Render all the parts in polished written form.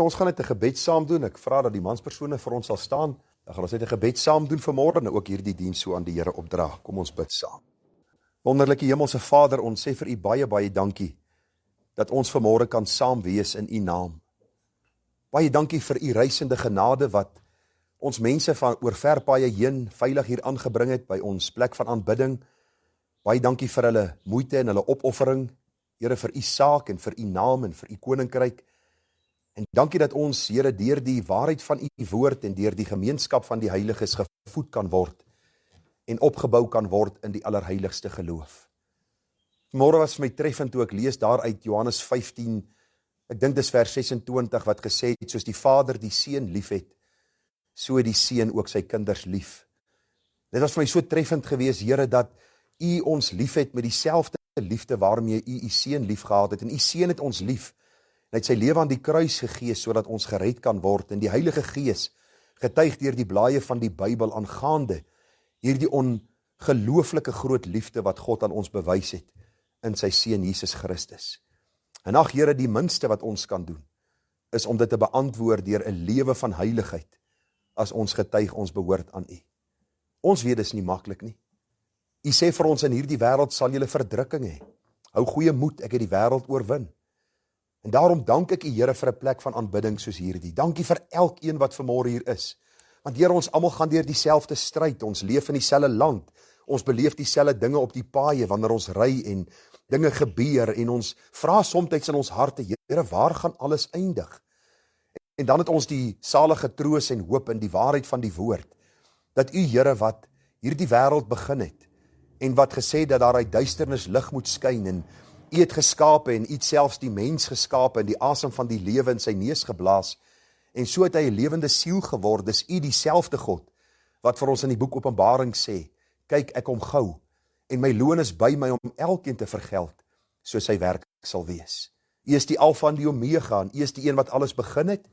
ons gaan net 'n gebed saam doen. Ek vra dat die manspersone vir ons sal staan. Dan gaan ons net 'n gebed saam doen vanmôre en ook hierdie diens so aan die Here opdra. Kom ons bid saam. Wonderlike Hemelse Vader, ons sê vir U baie, baie dankie dat ons vanmôre kan saam wees in U naam. Baie dankie vir U reisende genade wat ons mense van oor ver paaie heen veilig hier aangebring het by ons plek van aanbidding. Baie dankie vir hulle moeite en hulle opoffering, Here, vir U saak en vir U naam en vir U koninkryk. En dankie dat ons, Here, deur die waarheid van U woord en deur die gemeenskap van die heiliges gevoed kan word en opgebou kan word in die allerheiligste geloof. Môre was my treffend toe ek lees daar uit Johannes 15, ek dink dis vers 26 wat gesê het, soos die Vader die Seun lief het, so het die Seun ook sy kinders lief. Dit was vir my so treffend gewees, Here, dat U ons lief het met dieselfde liefde waarmee U Seun lief gehad het, en U Seun het ons lief, en het sy lewe aan die kruis gegee, sodat ons gered kan word, en die Heilige Gees getuig deur die blaaie van die Bybel aangaande hierdie ongelooflike groot liefde wat God aan ons bewys het in sy Seun Jesus Christus. En ag Here, die minste wat ons kan doen, is om dit te beantwoord deur 'n lewe van heiligheid, as ons getuig ons behoort aan U. Ons weet dis nie maklik nie. U sê vir ons, in hierdie wêreld sal julle verdrukking hê. Hou goeie moed, ek het die wêreld oorwin. En daarom dank ek U, Here, vir 'n plek van aanbidding soos hierdie. Dankie vir elkeen wat vanmôre hier is. Want Here, ons almal gaan deur dieselfde stryd, ons leef in dieselfde land, ons beleef dieselfde dinge op die paaie wanneer ons ry en dinge gebeur en ons vra soms in ons harte, Here, waar gaan alles eindig? En dan het ons die salige troos en hoop in die waarheid van die woord, dat U, Here, wat hierdie wêreld begin het, en wat gesê dat daar uit duisternis lig moet skyn, en U het geskape, en U het selfs die mens geskape, en die asem van die lewe in sy neus geblaas, en so het hy 'n lewende siel geword. Dis U dieselfde God, wat vir ons in die boek Openbaring sê, kyk, ek kom gou, en my loon is by my om elkeen te vergeld, soos sy werk sal wees. U is die Alfa en die Omega, en U is die een wat alles begin het,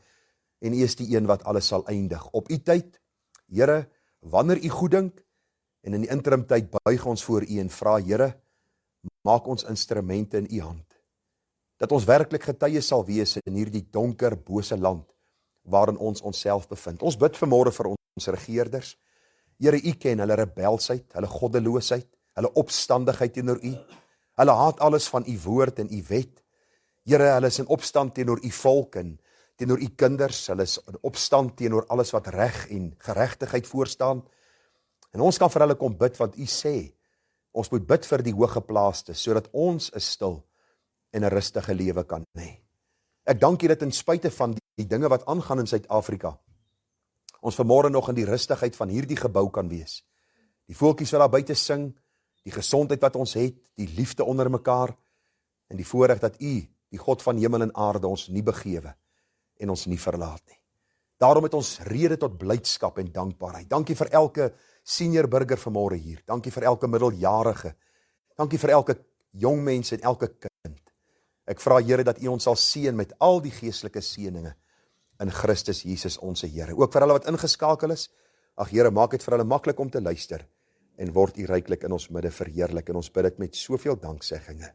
en U is die een wat alles sal eindig. Op U tyd, Here, wanneer U goed dink, en in die interim tyd buig ons voor U en vra, Here, maak ons instrumente in U hand, dat ons werklik getuies sal wees in hierdie donker, bose land, waarin ons onsself bevind. Ons bid vanmôre vir ons regeerders. Here, U ken hulle rebelsheid, hulle goddeloosheid, hulle opstandigheid teenoor U. Hulle haat alles van U woord en U wet. Here, hulle is in opstand teenoor U volk en teenoor U kinders. Hulle is in opstand teenoor alles wat reg en geregtigheid voorstaan. En ons kan vir hulle kom bid, want U sê, ons moet bid vir die hooggeplaaste, sodat ons 'n stil en 'n rustige lewe kan hê. Ek dank U dat in spite van die dinge wat aangaan in Suid-Afrika, ons vanmôre nog in die rustigheid van hierdie gebou kan wees. Die voeltjies wat daar buite sing, die gesondheid wat ons het, die liefde onder mekaar, en die voorreg dat U, die God van hemel en aarde, ons nie begewe en ons nie verlaat nie. Daarom het ons rede tot blydskap en dankbaarheid. Dankie vir elke senior burger vanmôre hier. Dankie vir elke middeljarige. Dankie vir elke jong mens en elke kind. Ek vra, Here, dat U ons sal seën met al die geestelike seëninge in Christus Jesus ons Here. Ook vir hulle wat ingeskakel is. Ag Here, maak dit vir hulle maklik om te luister en word U ryklik in ons midde verheerlik, en ons bid dit met soveel dankseggings.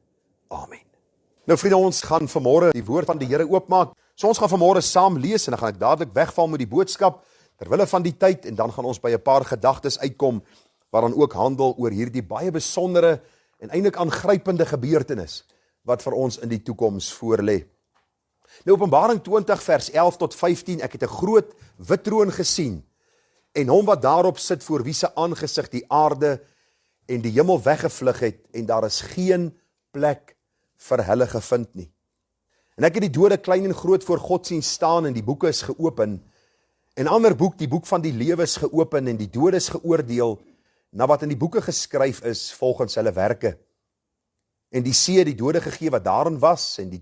Amen. Nou vriende, ons gaan vanmôre die woord van die Here oopmaak. So ons gaan vanmôre saam lees en dan gaan ek dadelik wegval met die boodskap terwille van die tyd, en dan gaan ons by 'n paar gedagtes uitkom wat dan ook handel oor hierdie baie besondere en eintlik aangrypende gebeurtenis wat vir ons in die toekoms voorlê. Nou Openbaring 20 vers 11 tot 15, ek het 'n groot wit troon gesien, en hom wat daarop sit, voor wie se aangesig die aarde en die hemel weggevlug het, en daar is geen plek vir hulle gevind nie. En ek het die dode klein en groot voor God sien staan, en die boeke is geopen, en ander boek, die boek van die lewe is geopen, en die dode is geoordeel, na wat in die boeke geskryf is, volgens hulle werke. En die see het die dode gegee wat daarin was, en die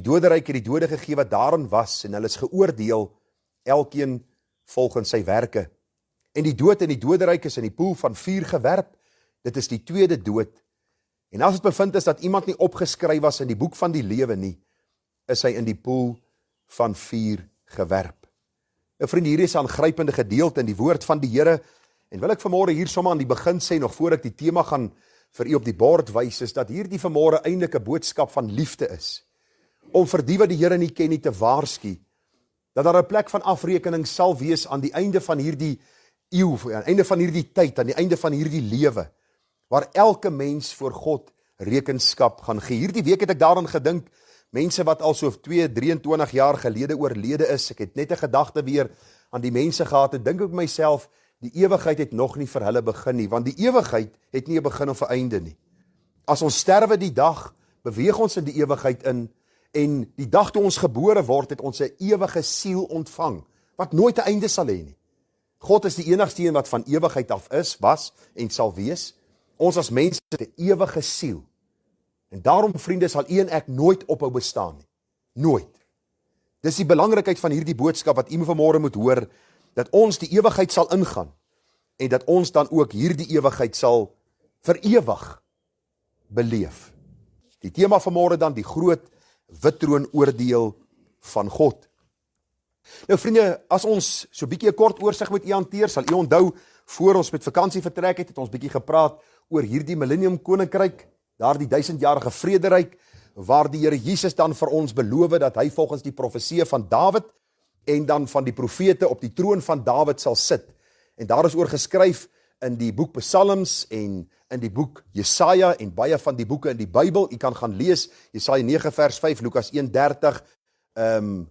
doderyk het die dode gegee wat daarin was, en hulle is geoordeel, elkeen volgens sy werke. En die dood en die doderyk is in die poel van vuur gewerp, dit is die tweede dood. En as het bevind is dat iemand nie opgeskryf was in die boek van die lewe nie, is hy in die poel van vuur gewerp. Nou vriende, hier is 'n aangrypende gedeelte in die woord van die Here, en wil ek vanmôre hier sommer aan die begin sê, nog voor ek die tema gaan vir u op die bord wys, is dat hierdie vanmôre eintlik 'n boodskap van liefde is. om vir die wat die Here nie ken nie te waarsku, dat daar 'n plek van afrekening sal wees aan die einde van hierdie eeu, aan die einde van hierdie tyd, aan die einde van hierdie lewe, waar elke mens voor God rekenskap gaan gee. Hierdie week het ek daaraan gedink, mense wat al so 23 jaar gelede oorlede is, ek het net 'n gedagte weer aan die mense gehad, en dink ek myself, die ewigheid het nog nie vir hulle begin nie, want die ewigheid het nie 'n begin of 'n einde nie. As ons sterwe die dag, beweeg ons in die ewigheid in, en die dag toe ons gebore word, het ons 'n ewige siel ontvang, wat nooit 'n einde sal hê nie. God is die enigste een wat van ewigheid af is, was en sal wees. Ons as mense het 'n ewige siel. En daarom, vriende, sal u en ek nooit ophou bestaan nie. Nooit. Dis die belangrikheid van hierdie boodskap wat u vanmôre moet hoor, dat ons die ewigheid sal ingaan, en dat ons dan ook hierdie ewigheid sal vir ewig beleef. Die tema vanmôre dan, die groot wittroonoordeel van God. Nou vriende, as ons so bietjie 'n kort oorsig met u hanteer, sal u onthou, voor ons met vakansie vertrek het ons bietjie gepraat oor hierdie millennium koninkryk, daar die 1000-jarige vrederyk, waar die Here Jesus dan vir ons beloof dat hy volgens die profeseë van Dawid en dan van die profete op die troon van Dawid sal sit. En daar is oor geskryf in die boek Psalms en in die boek Jesaja en baie van die boeke in die Bybel. U kan gaan lees Jesaja 9 vers 5, Lukas 1:30,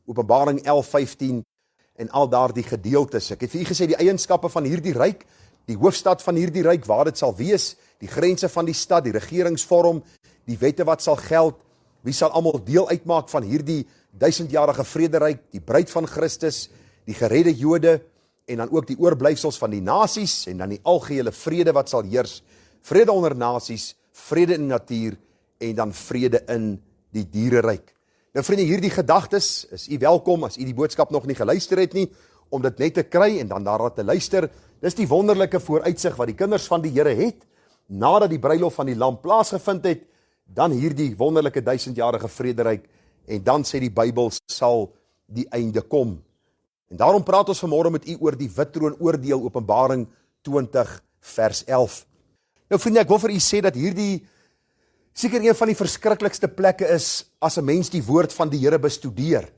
Openbaring 11:15 en al daardie gedeeltes. Ek het vir u gesê die eienskappe van hierdie ryk, die hoofstad van hierdie ryk, waar dit sal wees, die grense van die stad, die regeringsvorm, die wette wat sal geld, wie sal almal deel uitmaak van hierdie 1000-jarige vrederyk, die bruid van Christus, die geredde Jode, en dan ook die oorblyfsels van die nasies, en dan die algehele vrede wat sal heers, vrede onder nasies, vrede in die natuur, en dan vrede in die diereryk. Nou vriende, hierdie gedagtes, is u welkom, as u die boodskap nog nie geluister het nie, om dit net te kry, en dan daarna te luister. Dis die wonderlike vooruitsig wat die kinders van die Here het, nadat die bruilof van die lam plaasgevind het, dan hierdie wonderlike 1000-jarige vrederyk, en dan sê die Bybel, sal die einde kom. En daarom praat ons vanmôre met u oor die wittroonoordeel, Openbaring 20 vers 11. Nou vriende, ek wil vir u sê dat hierdie seker een van die verskriklikste plekke is, as 'n mens die woord van die Here bestudeer,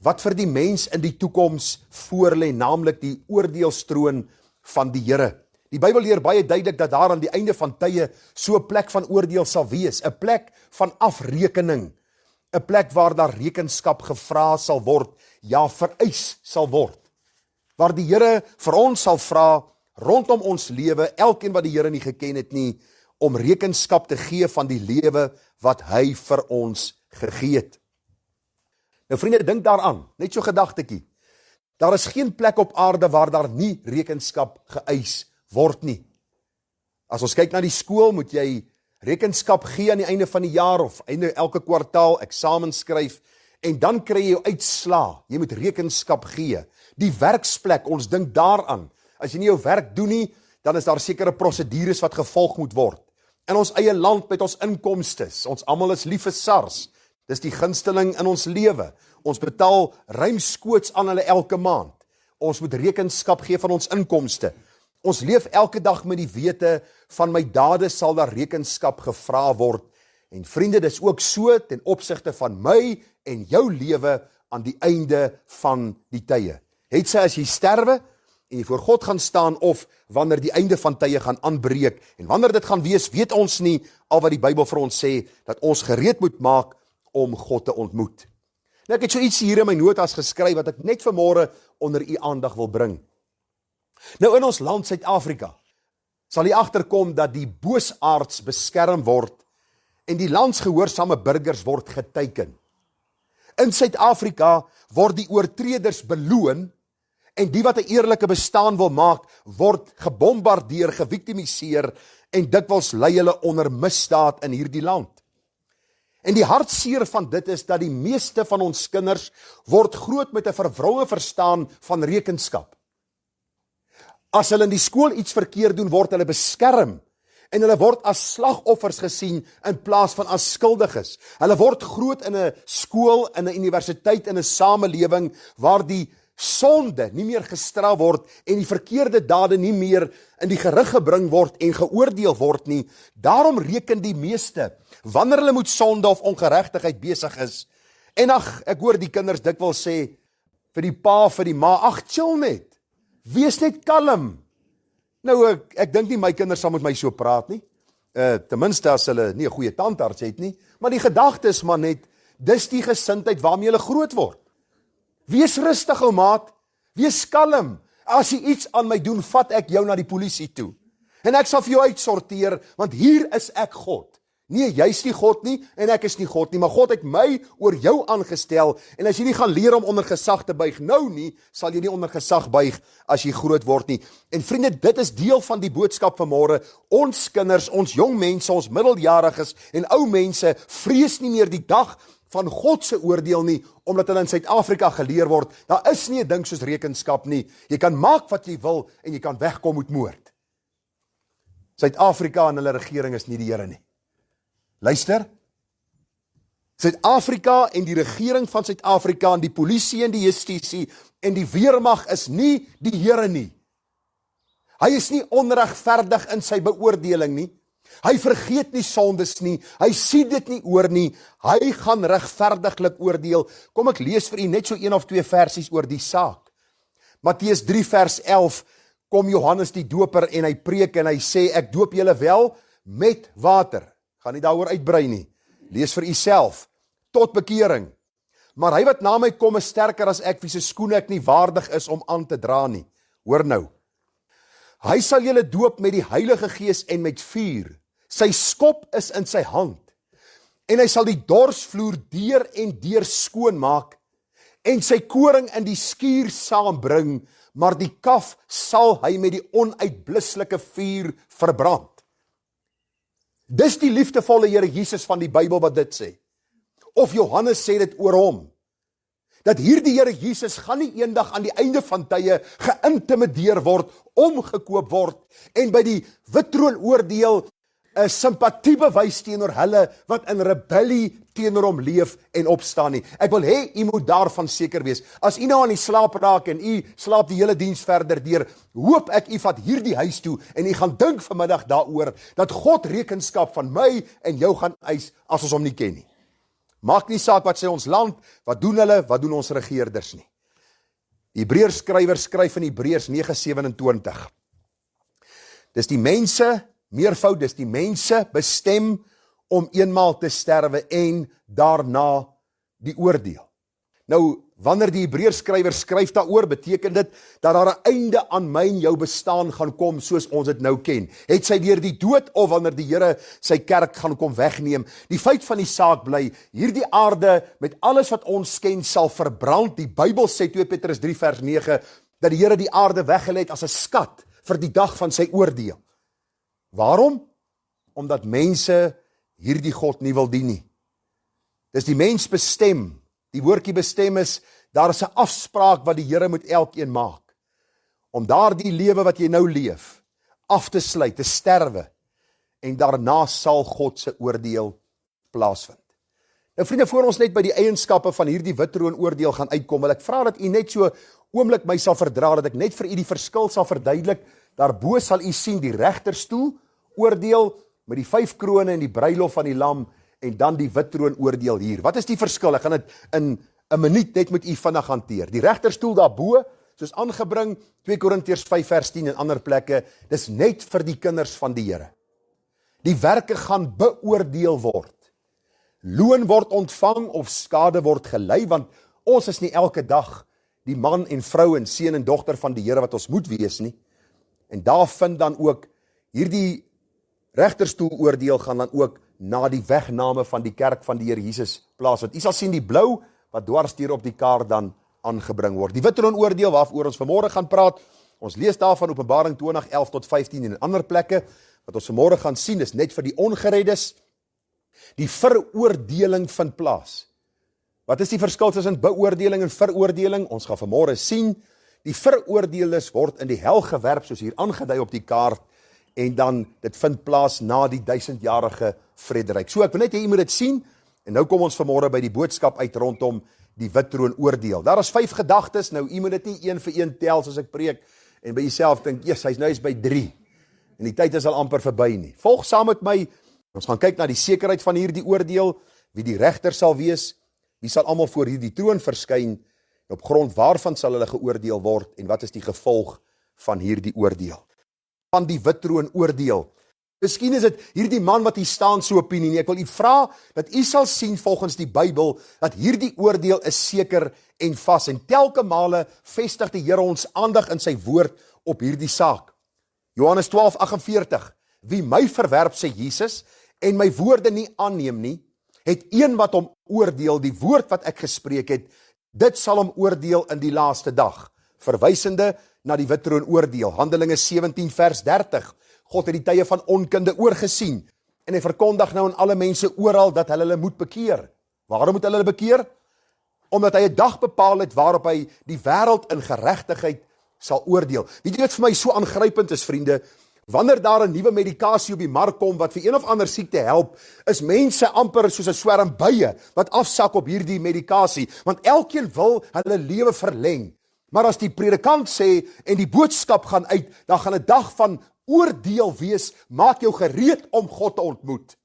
wat vir die mens in die toekoms voorlê, naamlik die oordeelstroon van die Here. Die Bybel leer baie duidelik dat daar aan die einde van tye so 'n plek van oordeel sal wees, 'n plek van afrekening, 'n plek waar daar rekenskap gevra sal word, ja, vereis sal word, waar die Here vir ons sal vra, rondom ons lewe, elkeen wat die Here nie geken het nie, om rekenskap te gee van die lewe wat hy vir ons gegee het. Nou vriende, dink daaraan, net so gedagtetjie, daar is geen plek op aarde waar daar nie rekenskap geëis word nie. As ons kyk na die skool, moet jy rekenskap gee aan die einde van die jaar, of einde elke kwartaal, eksamen skryf, en dan kry jy jou uitslaa, jy moet rekenskap gee. Die werksplek, ons dink daaraan, as jy nie jou werk doen nie, dan is daar sekere prosedures wat gevolg moet word. In ons eie land met ons inkomstes, ons almal is lief vir SARS, dis die gunsteling in ons lewe, ons betaal ruimskoots aan hulle elke maand, ons moet rekenskap gee van ons inkomste, ons leef elke dag met die wete van my dade sal daar rekenskap gevra word, en vriende, dis ook so ten opsigte van my en jou lewe aan die einde van die tye. Het sy as jy sterwe, en jy voor God gaan staan, of wanneer die einde van tye gaan aanbreek, en wanneer dit gaan wees, weet ons nie, al wat die Bybel vir ons sê, dat ons gereed moet maak om God te ontmoet. Nou, ek het so iets hier in my notas geskryf, wat ek net vanmôre onder u aandag wil bring. Nou in ons land Suid-Afrika, sal jy agterkom dat die boosaards beskerm word, en die landsgehoorsame burgers word geteiken. In Suid-Afrika word die oortreders beloon, en die wat 'n eerlike bestaan wil maak, word gebombardeer, geviktimiseer, en dikwels ly hulle onder misdaad in hierdie land. En die hartseer van dit is dat die meeste van ons kinders word groot met 'n verwronge verstaan van rekenskap. As hulle in die skool iets verkeerd doen, word hulle beskerm, en hulle word as slagoffers gesien in plaas van as skuldiges. Hulle word groot in 'n skool, in 'n universiteit, in 'n samelewing waar die sonde nie meer gestraf word en die verkeerde dade nie meer in die gerig gebring word en geoordeel word nie. Daarom reken die meeste, wanneer hulle moet sonde of ongeregtigheid besig is, En ek hoor die kinders dikwels sê, vir die pa, vir die ma, ag chill net, wees net kalm. Nou, ek dink nie my kinders sal met my so praat nie, ten minste as hulle nie 'n goeie tandarts het nie, maar die gedagte is maar net, dis die gesindheid waarmee hulle groot word. Wees rustig, ou maat, wees kalm. As jy iets aan my doen, vat ek jou na die polisie toe. En ek sal vir jou uitsorteer, want hier is ek God. Nee, jy's nie God nie, en ek is nie God nie, maar God het my oor jou aangestel, en as jy nie gaan leer om onder gesag te buig nou nie, sal jy nie onder gesag buig as jy groot word nie. En vriende, dit is deel van die boodskap vanmôre. Ons kinders, ons jong mense, ons middeljariges en ou mense vrees nie meer die dag van God se oordeel nie, omdat hulle in Suid-Afrika geleer word, daar is nie 'n ding soos rekenskap nie. Jy kan maak wat jy wil en jy kan wegkom met moord. Suid-Afrika en hulle regering is nie die Here nie. Luister, Suid-Afrika en die regering van Suid-Afrika en die polisie en die justisie en die weermag is nie die Here nie. Hy is nie onregverdig in sy beoordeling nie. Hy vergeet nie sondes nie, hy sien dit nie oor nie, hy gaan regverdiglik oordeel. Kom ek lees vir u net so 1 of 2 versies oor die saak. Matteus 3 vers 11, kom Johannes die doper en hy preek en hy sê, ek doop julle wel met water. Gaan nie daaroor uitbrei nie. Lees vir u self, tot bekering. Maar hy wat na my kom is sterker as ek, wie se skoene ek nie waardig is om aan te dra nie. Hoor nou. Hy sal julle doop met die Heilige Gees en met vuur. Sy skop is in sy hand. En hy sal die dorsvloer deur en deur skoon maak en sy koring in die skuur saambring, maar die kaf sal hy met die onuitblusselike vuur verbrand. Dis die liefdevolle Here Jesus van die Bybel wat dit sê. Of Johannes sê dit oor hom. Dat hierdie Here Jesus gaan nie eendag aan die einde van tye geïntimideer word, omgekoop word en by die wittroon oordeel 'n simpatie bewys teenoor hulle wat in rebellie teenoor hom leef en opstaan nie. Ek wil hê u moet daarvan seker wees. As u nou aan die slaap raak en u slaap die hele diens verder deur, hoop ek u vat hierdie huis toe en u gaan dink vanmiddag daaroor dat God rekenskap van my en jou gaan eis as ons hom nie ken nie. Maak nie saak wat sê ons land, wat doen hulle, wat doen ons regerders nie. Die Hebreërs skrywer skryf in Hebreërs 9:27. Dis die mense, meervoud, dis die mense bestem om eenmaal te sterwe en daarna die oordeel. Nou, wanneer die Hebreërs skrywer skryf daaroor, beteken dit dat daar 'n einde aan my en jou bestaan gaan kom soos ons dit nou ken. Het sy deur die dood of wanneer die Here sy kerk gaan kom wegneem. Die feit van die saak bly, hierdie aarde met alles wat ons ken sal verbrand. Die Bybel sê 2 Petrus 3 vers 9 dat die Here die aarde weggelê het as 'n skat vir die dag van sy oordeel. Waarom? Omdat mense hierdie God nie wil dien nie. Dis die mens bestem. Die woordjie bestem is, daar is 'n afspraak wat die Here met elkeen maak. Om daardie lewe wat jy nou leef, af te sluit, te sterwe. En daarna sal God se oordeel plaasvind. Nou vriende, voor ons net by die eienskappe van hierdie wittroon oordeel gaan uitkom, wil ek vra dat u net so oomblik my sal verdra, dat ek net vir u die verskil sal verduidelik. Daarbo sal u sien die regterstoel oordeel met die 5 krone en die bruilof van die lam en dan die wittroon oordeel hier. Wat is die verskil? Ek gaan dit in 'n minuut net met u vinnig hanteer. Die regterstoel daarbo, soos aangebring 2 Korintiërs 5 vers 10 en ander plekke, dis net vir die kinders van die Here. Die werke gaan beoordeel word. Loon word ontvang of skade word gelei, want ons is nie elke dag die man en vrou en seun en dogter van die Here wat ons moet wees nie. En daar vind dan ook hierdie regterstoel oordeel gaan dan ook na die wegname van die kerk van die Here Jesus plaasvind. U sal sien die blou wat dwars deur op die kaart dan aangebring word. Die wittroon oordeel waaroor ons vanmôre gaan praat, ons lees daarvan Openbaring 20:11 tot 15 en in ander plekke, wat ons vanmôre gaan sien is net vir die ongereddes. Die veroordeling vind plaas. Wat is die verskil tussen beoordeling en veroordeling? Ons gaan vanmôre sien, die veroordeeldes word in die hel gewerp, soos hier aangedui op die kaart, en dan dit vind plaas na die 1000-jarige vrederyk. So ek wil net hê jy moet dit sien, en nou kom ons vanmôre by die boodskap uit rondom die wittroon oordeel. Daar is 5 gedagtes, nou jy moet dit nie een vir een tel soos ek preek, en by jouself dink, yes, hy's nou eens by 3, en die tyd is al amper verby nie. Volg saam met my, ons gaan kyk na die sekerheid van hierdie oordeel, wie die regter sal wees, Wie sal almal voor hierdie troon verskyn en op grond waarvan sal hulle geoordeel word en wat is die gevolg van hierdie oordeel? Van die wit troon oordeel. Miskien is dit hierdie man wat hier staan so opinie nie. Ek wil u vra dat u sal sien volgens die Bybel dat hierdie oordeel is seker en vas en telke male vestig die Here ons aandag in sy woord op hierdie saak. Johannes 12:48 Wie my verwerp, sê Jesus, en my woorde nie aanneem nie, het een wat hom oordeel, die woord wat ek gespreek het, dit sal hom oordeel in die laaste dag. Verwysende na die wit troon oordeel. Handelinge 17 vers 30. God het die tye van onkunde oorgesien en hy verkondig nou aan alle mense oral dat hulle moet bekeer. Waarom moet hulle bekeer? Omdat hy 'n dag bepaal het waarop hy die wêreld in geregtigheid sal oordeel. Weet jy wat vir my so aangrypend is, vriende? Wanneer daar 'n nuwe medikasie op die mark kom wat vir een of ander siekte help, is mense amper soos 'n swerm bye wat afsak op hierdie medikasie, want elkeen wil hulle lewe verleng. Maar as die predikant sê en die boodskap gaan uit, dan gaan 'n dag van oordeel wees, maak jou gereed om God te ontmoet.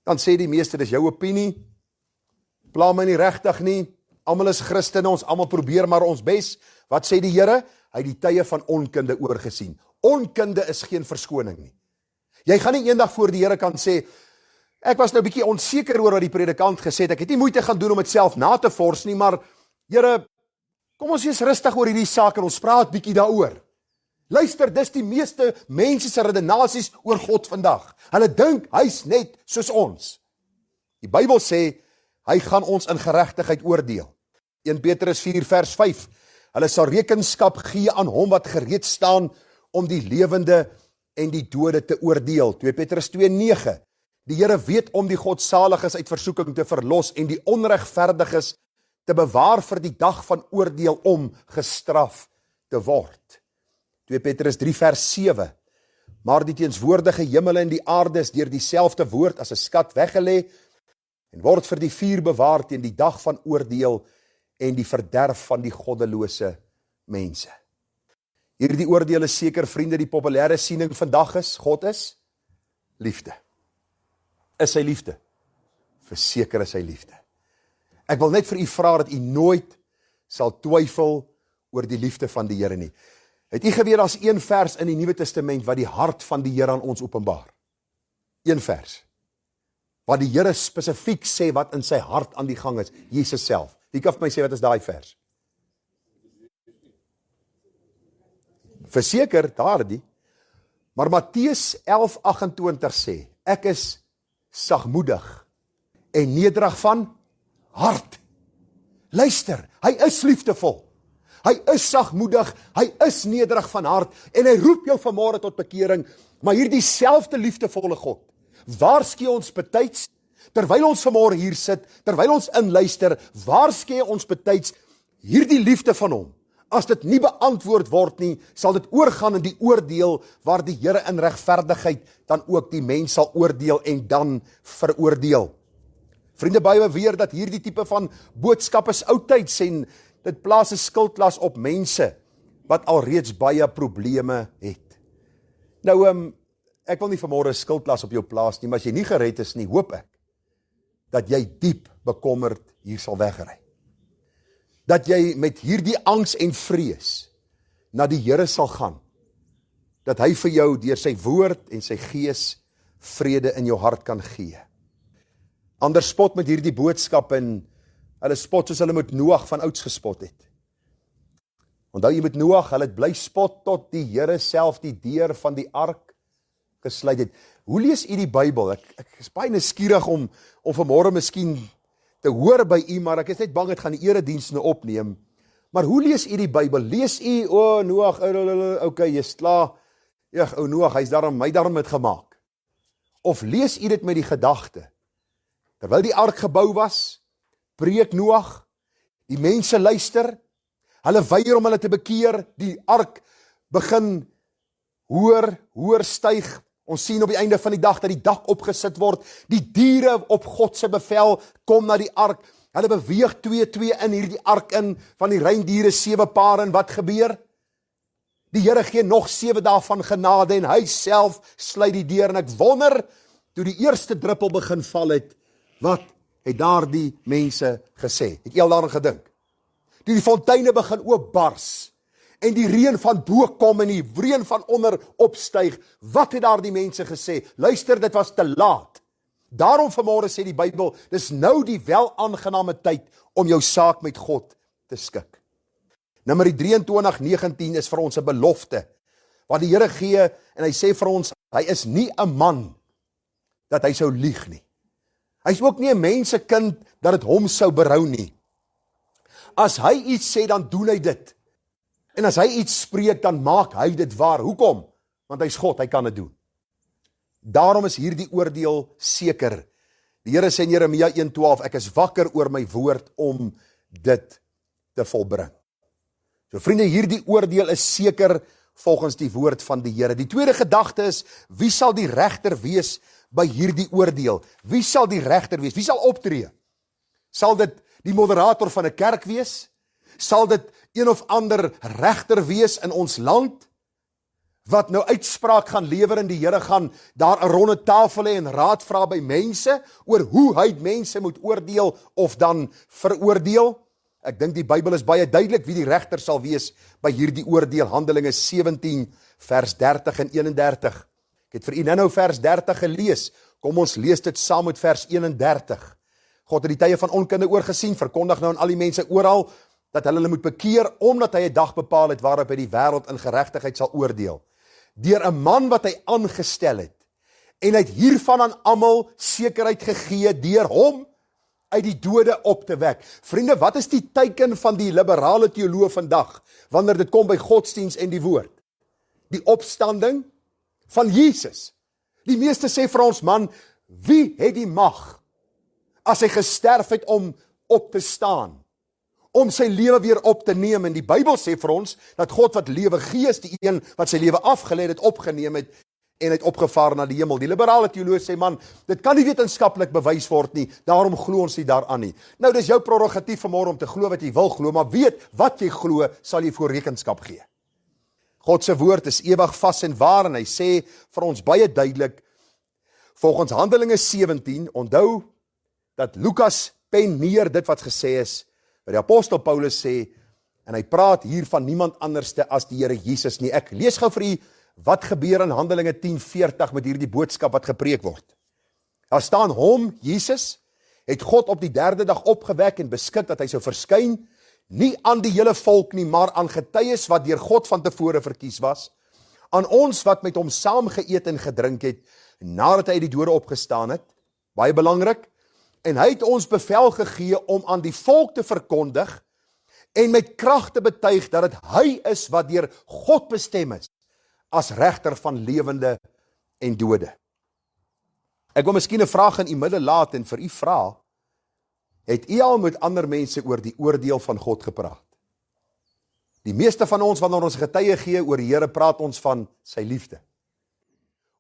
Dan sê die meeste, dis jou opinie, pla my nie regtig nie, almal is Christene, ons almal probeer maar ons bes. Wat sê die Here? Hy het die tye van onkunde oorgesien. Onkunde is geen verskoning nie. Jy gaan nie eendag voor die Here kan sê, ek was nou 'n bietjie onseker oor wat die predikant gesê het, ek het nie moeite gaan doen om dit self na te vors nie, maar Here, kom ons wees rustig oor hierdie saak en ons praat bietjie daaroor. Luister, dis die meeste mense se redenasies oor God vandag. Hulle dink hy's net soos ons. Die Bybel sê hy gaan ons in geregtigheid oordeel. 1 Petrus 4 vers 5. Hulle sal rekenskap gee aan hom wat gereed staan om die lewende en die dode te oordeel. 2 Petrus 2:9. Die Here weet om die godsaliges uit versoeking te verlos en die onregverdiges te bewaar vir die dag van oordeel om gestraf te word. 2 Petrus 3 vers 7. Maar die teenswoordige hemel en die aarde is deur dieselfde woord as 'n skat weggelê en word vir die vuur bewaar teen die dag van oordeel en die verderf van die goddelose mense. Hierdie oordeel is seker, vriende, die populêre siening vandag is, God is liefde. Is hy liefde? Verseker is hy liefde. Ek wil net vir u vra dat u nooit sal twyfel oor die liefde van die Here nie. Het u geweet daar's een vers in die Nuwe Testament wat die hart van die Here aan ons openbaar? Een vers. Wat die Here spesifiek sê wat in sy hart aan die gang is, Jesus self. Wie kan vir my sê wat is daai vers? Verseker, daardie. Maar Matteus 11:28 sê, ek is sagmoedig en nederig van hart. Luister, hy is liefdevol. Hy is sagmoedig, hy is nederig van hart en hy roep jou vanmôre tot bekering, maar hierdie selfde liefdevolle God waarsku ons betyds, terwyl ons vanmôre hier sit, terwyl ons inluister, waarsku ons betyds hierdie liefde van hom. As dit nie beantwoord word nie, sal dit oorgaan in die oordeel waar die Here in regverdigheid dan ook die mens sal oordeel en dan veroordeel. Vriende, baie beweer dat hierdie tipe van boodskap is oudtyds en dit plaas 'n skuldlas op mense wat alreeds baie probleme het. Nou, ek wil nie vanmôre 'n skuldlas op jou plaas nie, maar as jy nie gered is nie, hoop ek dat jy diep bekommerd hier sal wegry. Dat jy met hierdie angs en vrees na die Here sal gaan. Dat hy vir jou deur sy woord en sy gees vrede in jou hart kan gee. Ander spot met hierdie boodskap en hulle spot soos hulle met Noag van ouds gespot het. Onthou jy met Noag, hulle het bly spot tot die Here self die deur van die ark gesluit het. Hoe lees u die Bybel? Ek is baie nuuskierig om vanmôre miskien te hoor by u, maar ek is net bang het gaan die erediens nou opneem. Maar hoe lees u die Bybel? Lees u, Noag, okay, jy's klaar. Ja, Noag, hy's daarom my daarom het gemaak. Of lees u dit met die gedagte? Terwyl die ark gebou was, preek Noag, die mense luister, hulle weier om hulle te bekeer, die ark begin hoër styg. Ons sien op die einde van die dag dat die dak opgesit word, die diere op God se bevel kom na die ark, hulle beweeg 2 in hierdie ark in, van die reindiere 7 pare, en wat gebeur? Die Here gee nog 7 dae van genade en hy self sluit die deur, en ek wonder, toe die eerste druppel begin val het, wat het daardie mense gesê? Het jy al daaraan gedink? Toe die fonteine begin oopbars, en die reën van bo kom en die reën van onder opstyg, wat het daardie mense gesê? Luister, dit was te laat. Daarom vanmôre sê die Bybel, dis nou die welaangename tyd om jou saak met God te skik. Numeri 23:19 is vir ons 'n belofte, wat die Here gee, en hy sê vir ons, hy is nie 'n man, dat hy sou lieg nie. Hy is ook nie 'n mensekind, dat dit hom sou berou nie. As hy iets sê, dan doen hy dit. En as hy iets spreek, dan maak hy dit waar. Hoekom? Want hy is God, hy kan dit doen. Daarom is hierdie oordeel seker. Die Here sê in Jeremia 1:12, ek is wakker oor my woord om dit te volbring. So vriende, hierdie oordeel is seker volgens die woord van die Here. Die tweede gedagte is, wie sal die regter wees by hierdie oordeel? Wie sal die regter wees? Wie sal optree? Sal dit die moderator van 'n kerk wees? Sal dit een of ander regter wees in ons land, wat nou uitspraak gaan lewer en die Here gaan daar 'n ronde tafel hê en raad vra by mense, oor hoe hy mense moet oordeel of dan veroordeel? Ek dink die Bybel is baie duidelik wie die regter sal wees by hierdie oordeel. Handelinge 17 vers 30 en 31. Ek het vir u nou vers 30 gelees. Kom ons lees dit saam met vers 31. God het die tye van onkunde oorgesien, verkondig nou aan al die mense oral, dat hulle moet bekeer, omdat hy 'n dag bepaal het waarop hy die wêreld in geregtigheid sal oordeel. Deur 'n man wat hy aangestel het, en hy het hiervan aan almal sekerheid gegee, deur hom uit die dode op te wek. Vriende, wat is die teken van die liberale teoloog vandag, wanneer dit kom by godsdiens en die woord? Die opstanding van Jesus. Die meeste sê vir ons, man, wie het die mag, as hy gesterf het om op te staan, om sy lewe weer op te neem? En die Bybel sê vir ons, dat God wat lewe gee, is die een wat sy lewe afgelê het, opgeneem het, en het opgevaar na die hemel. Die liberale teoloog sê, man, dit kan nie wetenskaplik bewys word nie, daarom glo ons nie daaraan nie. Nou, dis jou prerogatief vanmôre om te glo wat jy wil glo, maar weet, wat jy glo, sal jy voor rekenskap gee. God se woord is ewig vas en waar, en hy sê vir ons baie duidelik, volgens Handelinge 17, onthou, dat Lukas pen neer dit wat gesê is, wat die apostel Paulus sê, en hy praat hier van niemand anderste as die Here Jesus nie. Ek lees gou vir u, wat gebeur in Handelinge 10:40 met hierdie boodskap wat gepreek word. Daar staan hom, Jesus, het God op die derde dag opgewek en beskik dat hy sou verskyn, nie aan die hele volk nie, maar aan getuies wat deur God van tevore verkies was, aan ons wat met hom saam geëet en gedrink het, nadat hy uit die dode opgestaan het, baie belangrik, en hy het ons bevel gegee om aan die volk te verkondig, en met krag te betuig dat dit hy is wat deur God bestem is, as regter van lewende en dode. Ek wil miskien 'n vraag in u midde laat en vir u vra, het u al met ander mense oor die oordeel van God gepraat? Die meeste van ons, wanneer ons getuie gee oor die Here, praat ons van sy liefde.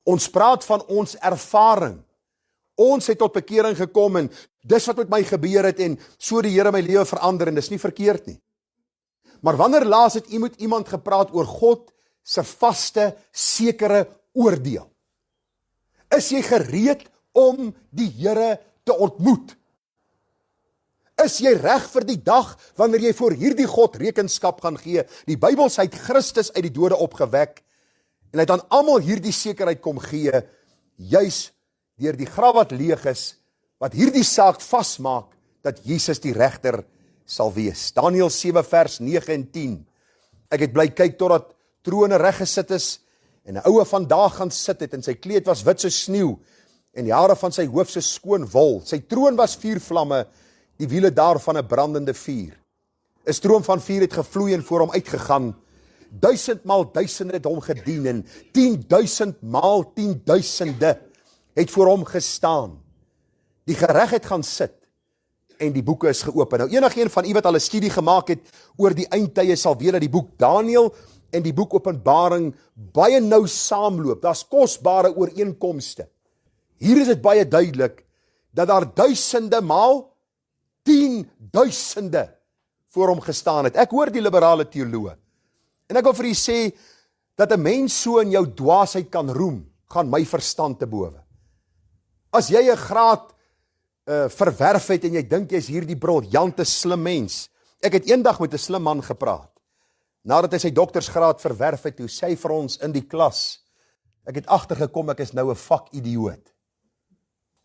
Ons praat van ons ervaring. Ons het tot bekering gekom en dis wat met my gebeur het en so die Here my lewe verander en dis nie verkeerd nie. Maar wanneer laas het u met iemand gepraat oor God se vaste, sekere oordeel? Is jy gereed om die Here te ontmoet? Is jy reg vir die dag wanneer jy voor hierdie God rekenskap gaan gee? Die Bybel sê hy het Christus uit die dode opgewek en hy het aan almal hierdie sekerheid kom gee, juis deur die graf wat leeg is, wat hierdie saak vasmaak dat Jesus die regter sal wees. Daniël 7 vers 9 en 10. Ek het bly kyk totdat trone reg gesit is en 'n oue vandag gaan sit het en sy kleed was wit soos sneeu en die hare van sy hoof so skoon wol. Sy troon was vuurvlamme, die wiele daarvan 'n brandende vuur. 'n Stroom van vuur het gevloei en voor hom uitgegaan. 1000 maal duisende het hom gedien en 10.000 maal 10.000 het voor hom gestaan. Die geregtigheid gaan sit en die boeke is geopen. Nou enigeen van u wat al 'n studie gemaak het oor die eindtye sal weet dat die boek Daniël en die boek Openbaring baie nou saamloop. Daar's kosbare ooreenkomste. Hier is dit baie duidelik dat daar duisende maal 10.000 voor hom gestaan het. Ek hoor die liberale teoloog. En ek wil vir u sê dat 'n mens so in jou dwaasheid kan roem, gaan my verstand te bowe. As jy 'n graad verwerf het en jy dink jy's hierdie briljante slim mens. Ek het eendag met 'n slim man gepraat. Nadat hy sy doktorsgraad verwerf het, toe sê hy vir ons in die klas, ek het agtergekom ek is nou 'n vakidioot.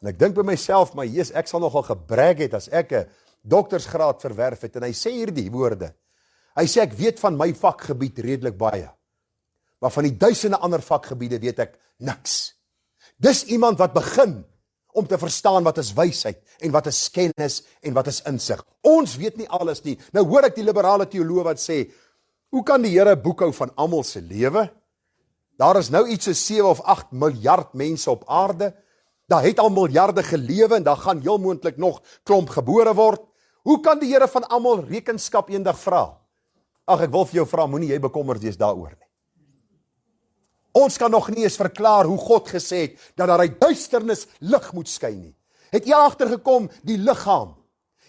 En ek dink by myself, maar Jesus, ek sal nogal gebrag het as ek 'n doktorsgraad verwerf het. En hy sê hierdie woorde. Hy sê ek weet van my vakgebied redelik baie. Maar van die duisende ander vakgebiede weet ek niks. Dis iemand wat begin om te verstaan wat is wysheid en wat is kennis en wat is insig. Ons weet nie alles nie. Nou hoor ek die liberale teoloog wat sê, hoe kan die Here boekhou van almal se lewe? Daar is nou iets so 7 of 8 miljard mense op aarde. Daar het al miljarde gelewe en daar gaan heel moontlik nog klomp gebore word. Hoe kan die Here van almal rekenskap eendag vra? Ag, ek wil vir jou vra, moenie jy bekommerd wees daaroor nie. Ons kan nog nie eens verklaar hoe God gesê het dat daar uit duisternis lig moet skyn nie. Het jy agtergekom die liggaam?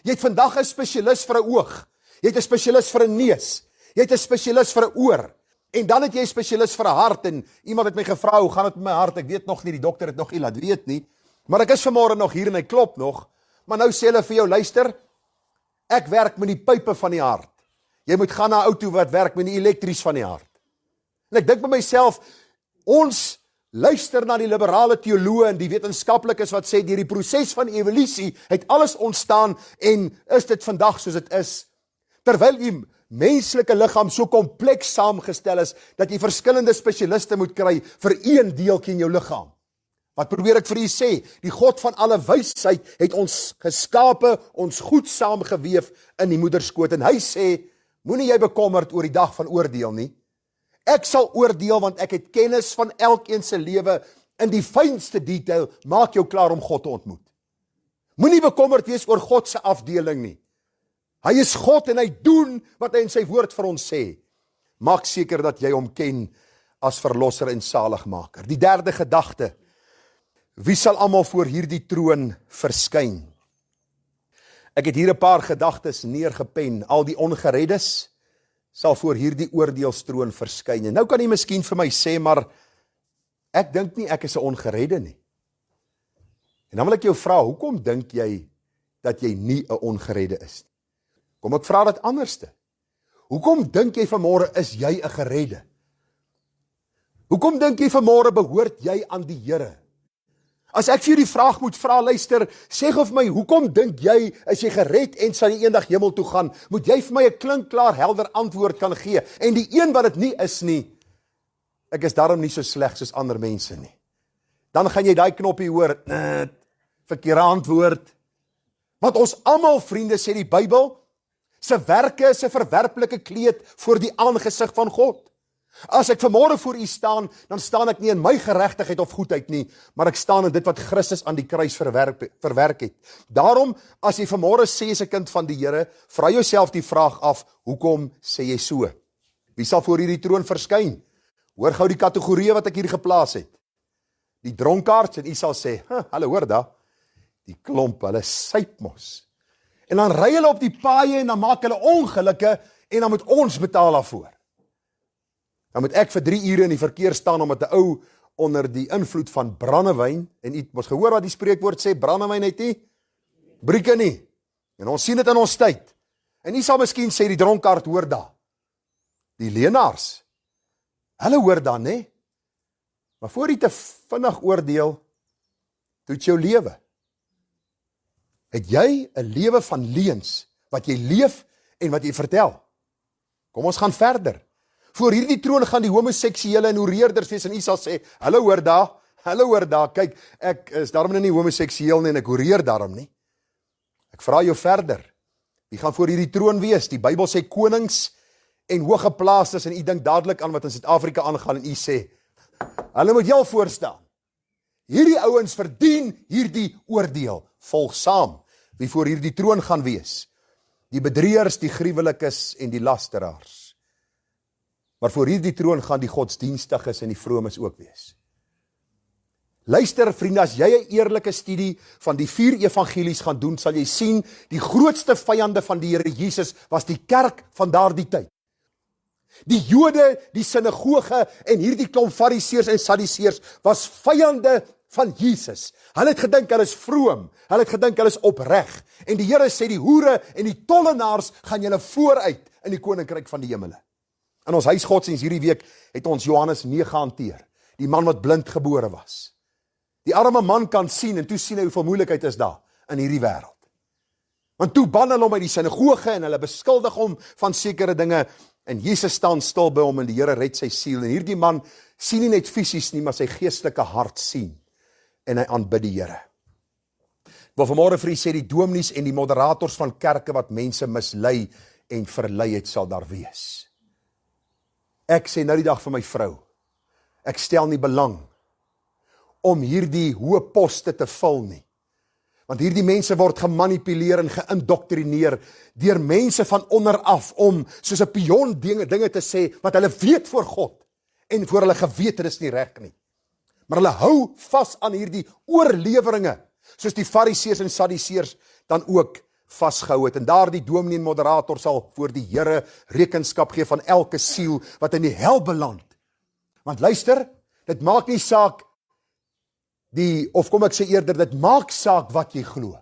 Jy het vandag 'n spesialis vir 'n oog. Jy het 'n spesialis vir 'n neus. Jy het 'n spesialis vir 'n oor. En dan het jy 'n spesialis vir 'n hart en iemand het my gevra, hoe gaan dit met my hart? Ek weet nog nie, die dokter het nog nie laat weet nie. Maar ek is vanmôre nog hier en hy klop nog. Maar nou sê hulle vir jou, luister, ek werk met die pype van die hart. Jy moet gaan na 'n ou toe wat werk met die elektries van die hart. En ek dink by myself, ons luister na die liberale teoloë en die wetenskaplikes wat sê, deur die proses van evolusie het alles ontstaan en is dit vandag soos dit is. Terwyl die menslike liggaam so kompleks saamgestel is, dat jy verskillende spesialiste moet kry vir een deeltjie in jou liggaam. Wat probeer ek vir u sê? Die God van alle wysheid het ons geskape, ons goed saamgeweef in die moederskoot. En hy sê, moenie jy bekommerd oor die dag van oordeel nie. Ek sal oordeel want ek het kennis van elkeen se lewe in die fynste detail, maak jou klaar om God te ontmoet. Moenie bekommerd wees oor God se afdeling nie. Hy is God en hy doen wat hy in sy woord vir ons sê. Maak seker dat jy hom ken as verlosser en saligmaker. Die derde gedagte, wie sal almal voor hierdie troon verskyn? Ek het hier 'n paar gedagtes neergepen. Al die ongereddes sal voor hierdie oordeelstroon verskyn. En nou kan jy miskien vir my sê, maar ek dink nie ek is 'n ongeredde nie. En dan wil ek jou vra, hoekom dink jy dat jy nie 'n ongeredde is nie? Kom ek vra dit anderste. Hoekom dink jy vanmôre is jy 'n geredde? Hoekom dink jy vanmôre behoort jy aan die Here? As ek vir jou die vraag moet vra, luister, sê gou vir my, hoekom dink jy, as jy gered en sal jy eendag hemel toe gaan, moet jy vir my 'n klinkklaar helder antwoord kan gee, en die een wat dit nie is nie, ek is daarom nie so sleg soos ander mense nie. Dan gaan jy daai knoppie hoor, verkeerde antwoord, want ons almal, vriende, sê die Bybel, se werke is 'n verwerplike kleed voor die aangesig van God. As ek vanmôre voor u staan, dan staan ek nie in my geregtigheid of goedheid nie, maar ek staan in dit wat Christus aan die kruis verwerk het. Daarom, as jy vanmôre sê as 'n kind van die Here, vra jouself die vraag af, hoekom sê jy so? Wie sal voor hierdie troon verskyn? Hoor gou die kategorieë wat ek hier geplaas het. Die dronkaards, en u sal sê, hulle hoor da, die klomp, hulle syp mos. En dan ry hulle op die paaie en dan maak hulle ongelukke en dan moet ons betaal daarvoor. Dan moet ek vir 3 ure in die verkeer staan omdat 'n ou onder die invloed van brandewyn, en u het mos gehoor wat die spreekwoord sê, brandewyn het nie brieke nie. En ons sien dit in ons tyd. En u sal miskien sê die dronkaard hoor daar. Die leenaars, hulle hoor dan, nê? Maar voor jy te vinnig oordeel, toets jou lewe. Het jy 'n lewe van leuns, wat jy leef en wat jy vertel? Kom ons gaan verder. Voor hierdie troon gaan die homoseksuele en hoereerders wees, en u sal sê, hulle hoor daar, kyk, ek is daarom nie homoseksueel nie, en ek hoereer daarom nie. Ek vra jou verder, wie gaan voor hierdie troon wees? Die Bybel sê konings en hooggeplaastes, en u dink dadelik aan wat in Suid-Afrika aangaan, en u sê, hulle moet heel voorstaan. Hierdie ouens verdien hierdie oordeel. Volg saam, wie voor hierdie troon gaan wees. Die bedrieërs, die gruwelikes en die lasteraars. Maar voor hierdie troon gaan die godsdienstiges en die vromes ook wees. Luister vriende, as jy 'n eerlike studie van die 4 evangelies gaan doen, sal jy sien, die grootste vyande van die Here Jesus was die kerk van daardie tyd. Die Jode, die sinagoge en hierdie klomp fariseërs en sadduseërs was vyande van Jesus. Hulle het gedink hulle is vroom, hulle het gedink hulle is opreg. En die Here sê die hoere en die tollenaars gaan julle vooruit in die koninkryk van die hemele. In ons huisgodsdiens hierdie week het ons Johannes 9 hanteer, die man wat blind gebore was. Die arme man kan sien en toe sien hy hoeveel moeilikheid is daar in hierdie wêreld. Want toe ban hulle hom uit die sinagoge en hulle beskuldig hom van sekere dinge en Jesus staan stil by hom en die Here red sy siel. En hierdie man sien nie net fisies nie, maar sy geestelike hart sien en hy aanbid die Here. Ek wil vanmôre vir u sê die dominees en die moderators van kerke wat mense mislei en verlei het sal daar wees. Ek sê nou die dag vir my vrou, ek stel nie belang om hierdie hoë poste te vul nie. Want hierdie mense word gemanipuleer en geïndoktrineer deur mense van onderaf om soos 'n pion dinge te sê wat hulle weet voor God en voor hulle gewete is nie reg nie. Maar hulle hou vas aan hierdie oorleweringe soos die Fariseërs en Sadduseërs dan ook vasgehou het. En daardie dominee en moderator sal voor die Here rekenskap gee van elke siel wat in die hel beland. Want luister, dit maak nie saak of kom ek sê eerder, dit maak saak wat jy glo.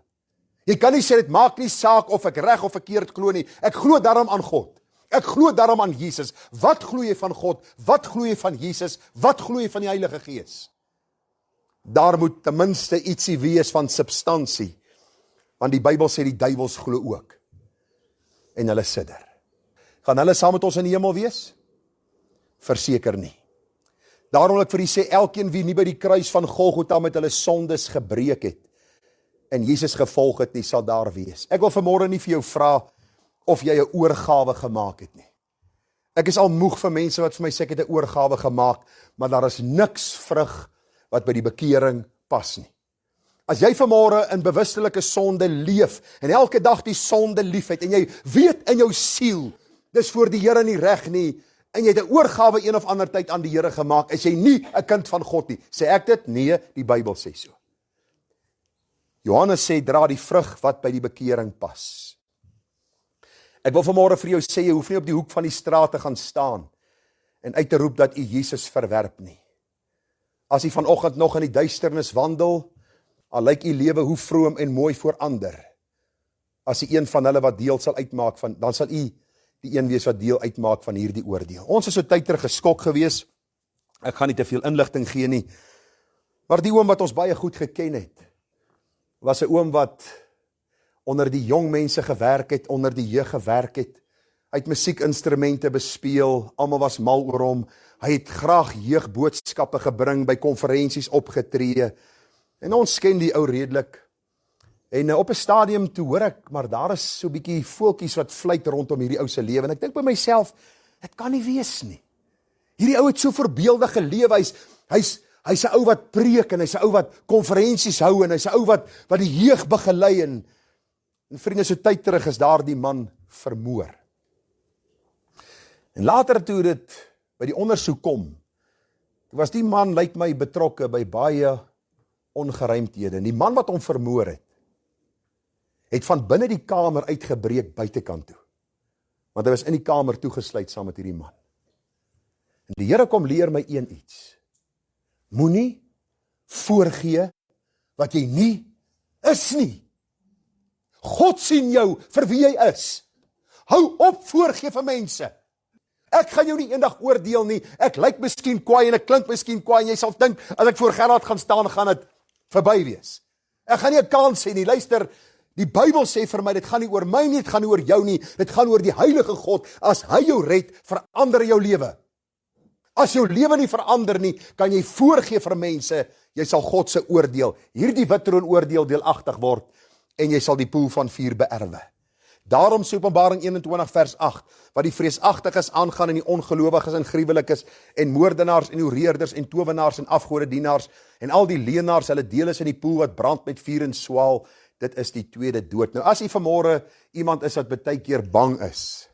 Jy kan nie sê dit maak nie saak of ek reg of verkeerd glo nie. Ek glo daarom aan God. Ek glo daarom aan Jesus. Wat glo jy van God? Wat glo jy van Jesus? Wat glo jy van die Heilige Gees? Daar moet ten minste ietsie wees van substansie. Want die Bybel sê die duiwels glo ook. En hulle sidder. Gaan hulle saam met ons in die hemel wees? Verseker nie. Daarom wil ek vir u sê, elkeen wie nie by die kruis van Golgotha met hulle sondes gebreek het, en Jesus gevolg het nie, sal daar wees. Ek wil vanmôre nie vir jou vra, of jy 'n oorgawe gemaak het nie. Ek is al moeg vir mense wat vir my sê, ek het 'n oorgawe gemaak, maar daar is niks vrug, wat by die bekering pas nie. As jy vanmôre in bewustelike sonde leef, en elke dag die sonde liefhet, en jy weet in jou siel, dis voor die Here nie reg nie, en jy het 'n oorgawe een of ander tyd aan die Here gemaak, is jy nie 'n kind van God nie. Sê ek dit? Nee, die Bybel sê so. Johannes sê, dra die vrug wat by die bekering pas. Ek wil vanmôre vir jou sê, jy hoef nie op die hoek van die straat te gaan staan, en uit te roep dat u Jesus verwerp nie. As u vanoggend nog in die duisternis wandel, al lyk u lewe hoe vroom en mooi voor ander, as u een van hulle wat deel sal uitmaak van, dan sal u die een wees wat deel uitmaak van hierdie oordeel. Ons is so tyd terug geskok gewees, ek gaan nie te veel inligting gee nie, maar die oom wat ons baie goed geken het, was 'n oom wat onder die jong mense gewerk het, onder die jeug gewerk het, hy het musiekinstrumente bespeel, almal was mal oor hom, hy het graag jeugboodskappe gebring, by konferensies opgetree, en ons ken die ou redelik, en op 'n stadium toe hoor ek, maar daar is so bietjie voeltjies wat fluit rondom hierdie ou se lewe, en ek dink by myself, dit kan nie wees nie. Hierdie ou het so voorbeeldig gelewe, hy's 'n ou wat preek, en hy's 'n ou wat konferensies hou, en hy's 'n ou wat die jeug begelei, en vriende, so tyd terug is daar die man vermoor. En later toe dit by die ondersoek kom, was die man, lyk my, betrokke by baie ongeruimthede. En die man wat hom vermoor het van binne die kamer uitgebreek buitekant toe. Want hy was in die kamer toegesluit saam met hierdie man. En die Here kom leer my iets. Moenie voorgee wat jy nie is nie. God sien jou vir wie jy is. Hou op voorgee vir mense. Ek gaan jou nie eendag oordeel nie. Ek lyk miskien kwaai en ek klink miskien kwaai en jy sal dink, as ek voor Gerard gaan staan, gaan dit verby wees. Ek gaan nie 'n kans hê nie. Luister, die Bybel sê vir my, dit gaan nie oor my nie, dit gaan nie oor jou nie, dit gaan oor die Heilige God. As hy jou red, verander jou lewe. As jou lewe nie verander nie, kan jy voorgee vir mense, jy sal God se oordeel, hierdie wittroon oordeel deelagtig word, en jy sal die poel van vuur beerwe. Daarom sê Openbaring 21 vers 8, wat die vreesagtiges aangaan en die ongelowiges en gruwelikes en moordenaars en hoereerders en towenaars en afgodedienaars en al die leenaars, hulle deel is in die poel wat brand met vuur en swaal, dit is die tweede dood. Nou as jy vanmôre iemand is wat baie keer bang is,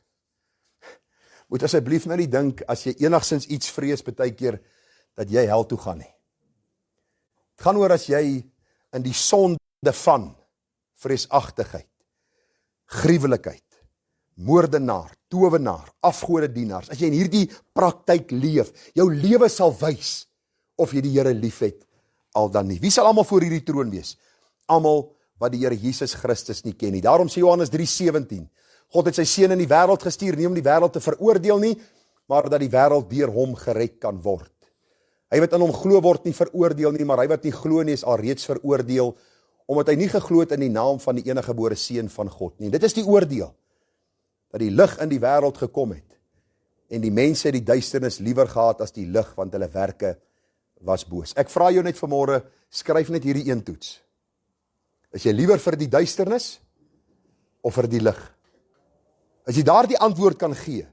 moet asseblief nou nie dink, as jy enigstens iets vrees baie keer, dat jy hel toe gaan nie. Het gaan oor as jy in die sonde van vreesagtigheid, gruwelikheid, moordenaar, towenaar, afgodedienaars, as jy in hierdie praktyk leef, jou lewe sal wys of jy die Here liefhet al dan nie. Wie sal almal voor hierdie troon wees? Almal wat die Here Jesus Christus nie ken nie. Daarom sê Johannes 3:17, God het sy seun in die wêreld gestuur, nie om die wêreld te veroordeel nie, maar dat die wêreld deur hom gered kan word. Hy wat in hom glo word nie veroordeel nie, maar hy wat nie glo nie is alreeds veroordeel, omdat hy nie geglo het in die naam van die enige gebore seun van God nie. Dit is die oordeel, dat die lig in die wêreld gekom het, en die mense het die duisternis liewer gehad as die lig, want hulle werke was boos. Ek vra jou net vanmôre, skryf net hierdie een toets. Is jy liewer vir die duisternis, of vir die lig? As jy daardie antwoord kan gee,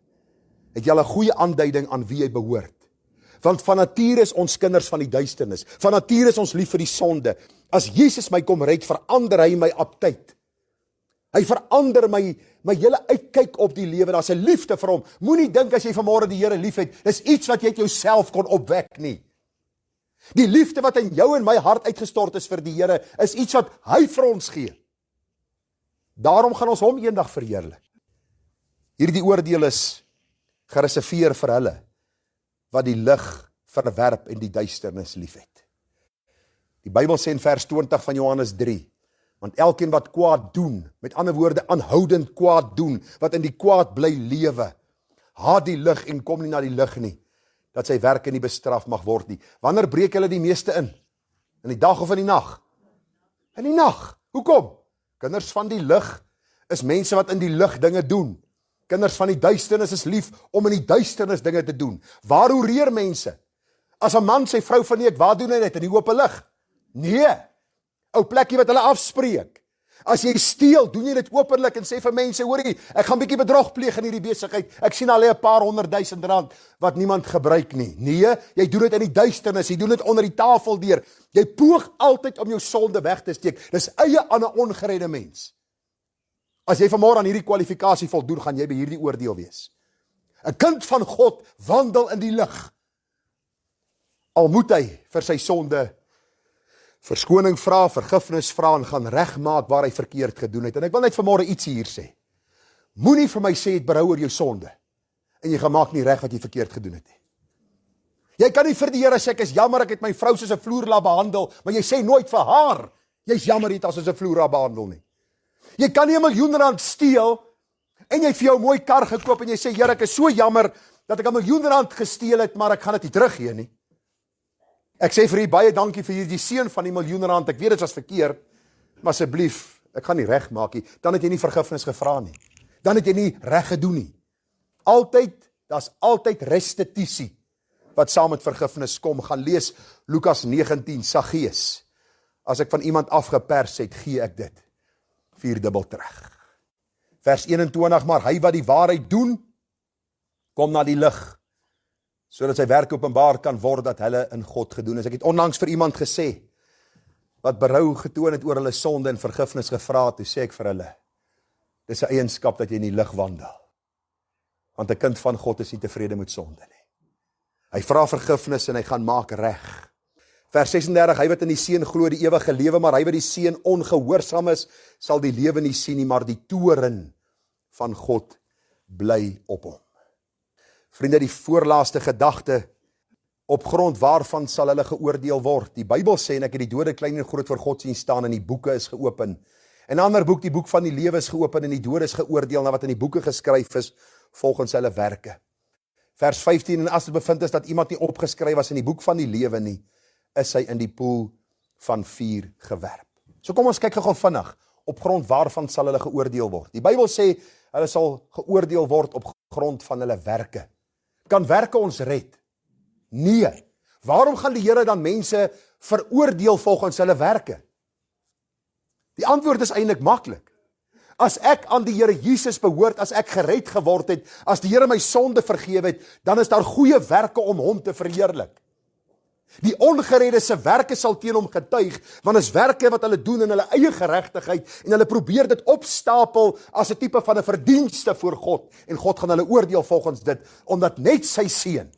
het jy al 'n goeie aanduiding aan wie jy behoort. Want van nature is ons kinders van die duisternis. Van nature is ons lief vir die sonde. As Jesus my kom red, verander hy my aptyd. Hy verander my hele uitkyk op die lewe. Daar's 'n liefde vir hom. Moenie dink as jy vanmôre die Here liefhet, dis iets wat jy uit jouself kon opwek nie. Die liefde wat in jou en my hart uitgestort is vir die Here, is iets wat hy vir ons gee. Daarom gaan ons hom eendag verheerlik. Hierdie oordeel is gereserveer vir hulle wat die lig verwerp en die duisternis liefhet. Die Bybel sê in vers 20 van Johannes 3, want elkeen wat kwaad doen, met ander woorde aanhoudend kwaad doen, wat in die kwaad bly lewe, haat die lig en kom nie na die lig nie, dat sy werke nie bestraf mag word nie. Wanneer breek hulle die meeste in? In die dag of in die nag? In die nag. Hoekom? Kinders van die lig is mense wat in die lig dinge doen. Kinders van die duisternis is lief om in die duisternis dinge te doen. Waar hoereer mense? As 'n man sy vrou verneek, waar doen hy dit? In die oop lig? Nee. Ou plekkie wat hulle afspreek. As jy steel, doen jy dit openlik en sê vir mense, hoorie, ek gaan bietjie bedrog pleeg in hierdie besigheid. Ek sien al 'n paar 100 000 rand wat niemand gebruik nie. Nee, jy doen dit in die duisternis, jy doen dit onder die tafel deur. Jy poog altyd om jou sonde weg te steek. Dis eie aan 'n ongeredde mens. As jy vanmôre aan hierdie kwalifikasie voldoen, gaan jy by hierdie oordeel wees. 'n Kind van God wandel in die lig. Al moet hy vir sy sonde verskoning vra, vergifnis vra en gaan regmaak waar hy verkeerd gedoen het. En ek wil net vanmôre ietsie hier sê. Moenie vir my sê het berou oor jou sonde en jy gaan maak nie reg wat jy verkeerd gedoen het nie. Jy kan nie vir die Here sê ek is jammer ek het my vrou soos 'n vloer laat behandel, maar jy sê nooit vir haar jy's jammer jy het haar soos 'n vloer laat behandel nie. Jy kan nie 1 miljoen rand steel en jy vir jou 'n mooi kar gekoop en jy sê Here ek is so jammer dat ek 1 miljoen rand gesteel het, maar ek gaan dit nie teruggee nie. Ek sê vir u baie dankie vir hierdie seën van die 1 miljoen rand. Ek weet dit was verkeerd, maar asseblief, ek gaan nie reg maak nie. Dan het jy nie vergifnis gevra nie. Dan het jy nie reg gedoen nie. Daar's altyd restituisie wat saam met vergifnis kom. Gaan lees Lukas 19, Saggeus. As ek van iemand afgepers het, gee ek dit 4-dubbel terug. Vers 21, maar hy wat die waarheid doen, kom na die lig, sodat sy werk openbaar kan word dat hulle in God gedoen is. Ek het onlangs vir iemand gesê, wat berou getoon het oor hulle sonde en vergifnis gevra het, toe sê ek vir hulle, dis 'n eienskap dat jy in die lig wandel. Want 'n kind van God is nie tevrede met sonde nie. Hy vra vergifnis en hy gaan maak reg. Vers 36, hy wat in die Seun glo die ewige lewe, maar hy wat die Seun ongehoorsaam is, sal die lewe nie sien nie, maar die toorn van God bly op hom. Vriende, die voorlaaste gedagte, op grond waarvan sal hulle geoordeel word. Die Bybel sê, en ek het die dode klein en groot voor God sien staan, en die boeke is geopen. En 'n ander boek, die boek van die lewe is geopen, en die dode is geoordeel, na wat in die boeke geskryf is, volgens hulle werke. Vers 15, en as dit bevind is dat iemand nie opgeskryf was in die boek van die lewe nie, is hy in die poel van vuur gewerp. So kom ons kyk gou vinnig, op grond waarvan sal hulle geoordeel word. Die Bybel sê, hulle sal geoordeel word op grond van hulle werke. Kan werke ons red? Nee. Waarom gaan die Here dan mense veroordeel volgens hulle werke? Die antwoord is eintlik maklik. As ek aan die Here Jesus behoort, as ek gered geword het, as die Here my sonde vergewe het, dan is daar goeie werke om hom te verheerlik. Die ongeredde se werke sal teen hom getuig, want is werke wat hulle doen in hulle eie geregtigheid, en hulle probeer dit opstapel as 'n tipe van 'n verdienste voor God, en God gaan hulle oordeel volgens dit, omdat net sy seun,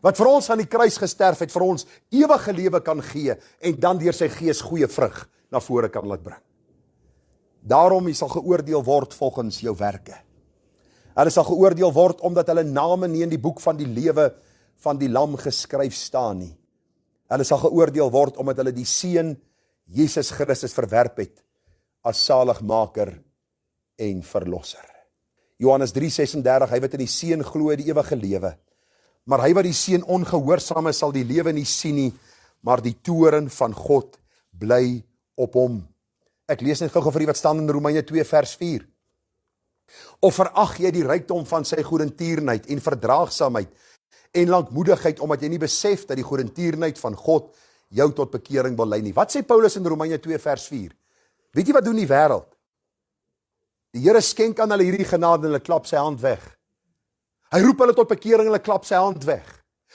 wat vir ons aan die kruis gesterf het, vir ons ewige lewe kan gee, en dan deur sy gees goeie vrug na vore kan laat bring. Daarom jy sal geoordeel word volgens jou werke. Hulle sal geoordeel word omdat hulle name nie in die boek van die lewe van die lam geskryf staan nie. Hulle sal geoordeel word omdat hulle die Seun Jesus Christus verwerp het as saligmaker en verlosser. Johannes 3:36, hy wat in die Seun glo het die ewige lewe. Maar hy wat die Seun ongehoorsaam is, sal die lewe nie sien nie, maar die toorn van God bly op hom. Ek lees net gou vir u wat staan in Romeine 2 vers 4. Of verag jy die rykdom van sy goedertierenheid en verdraagsaamheid en lankmoedigheid, omdat jy nie besef dat die goedertierenheid van God jou tot bekering wil lei nie. Wat sê Paulus in Romeine 2 vers 4? Weet jy wat doen die wêreld? Die Here skenk aan hulle hierdie genade en hulle klap sy hand weg. Hy roep hulle tot bekering en hulle klap sy hand weg.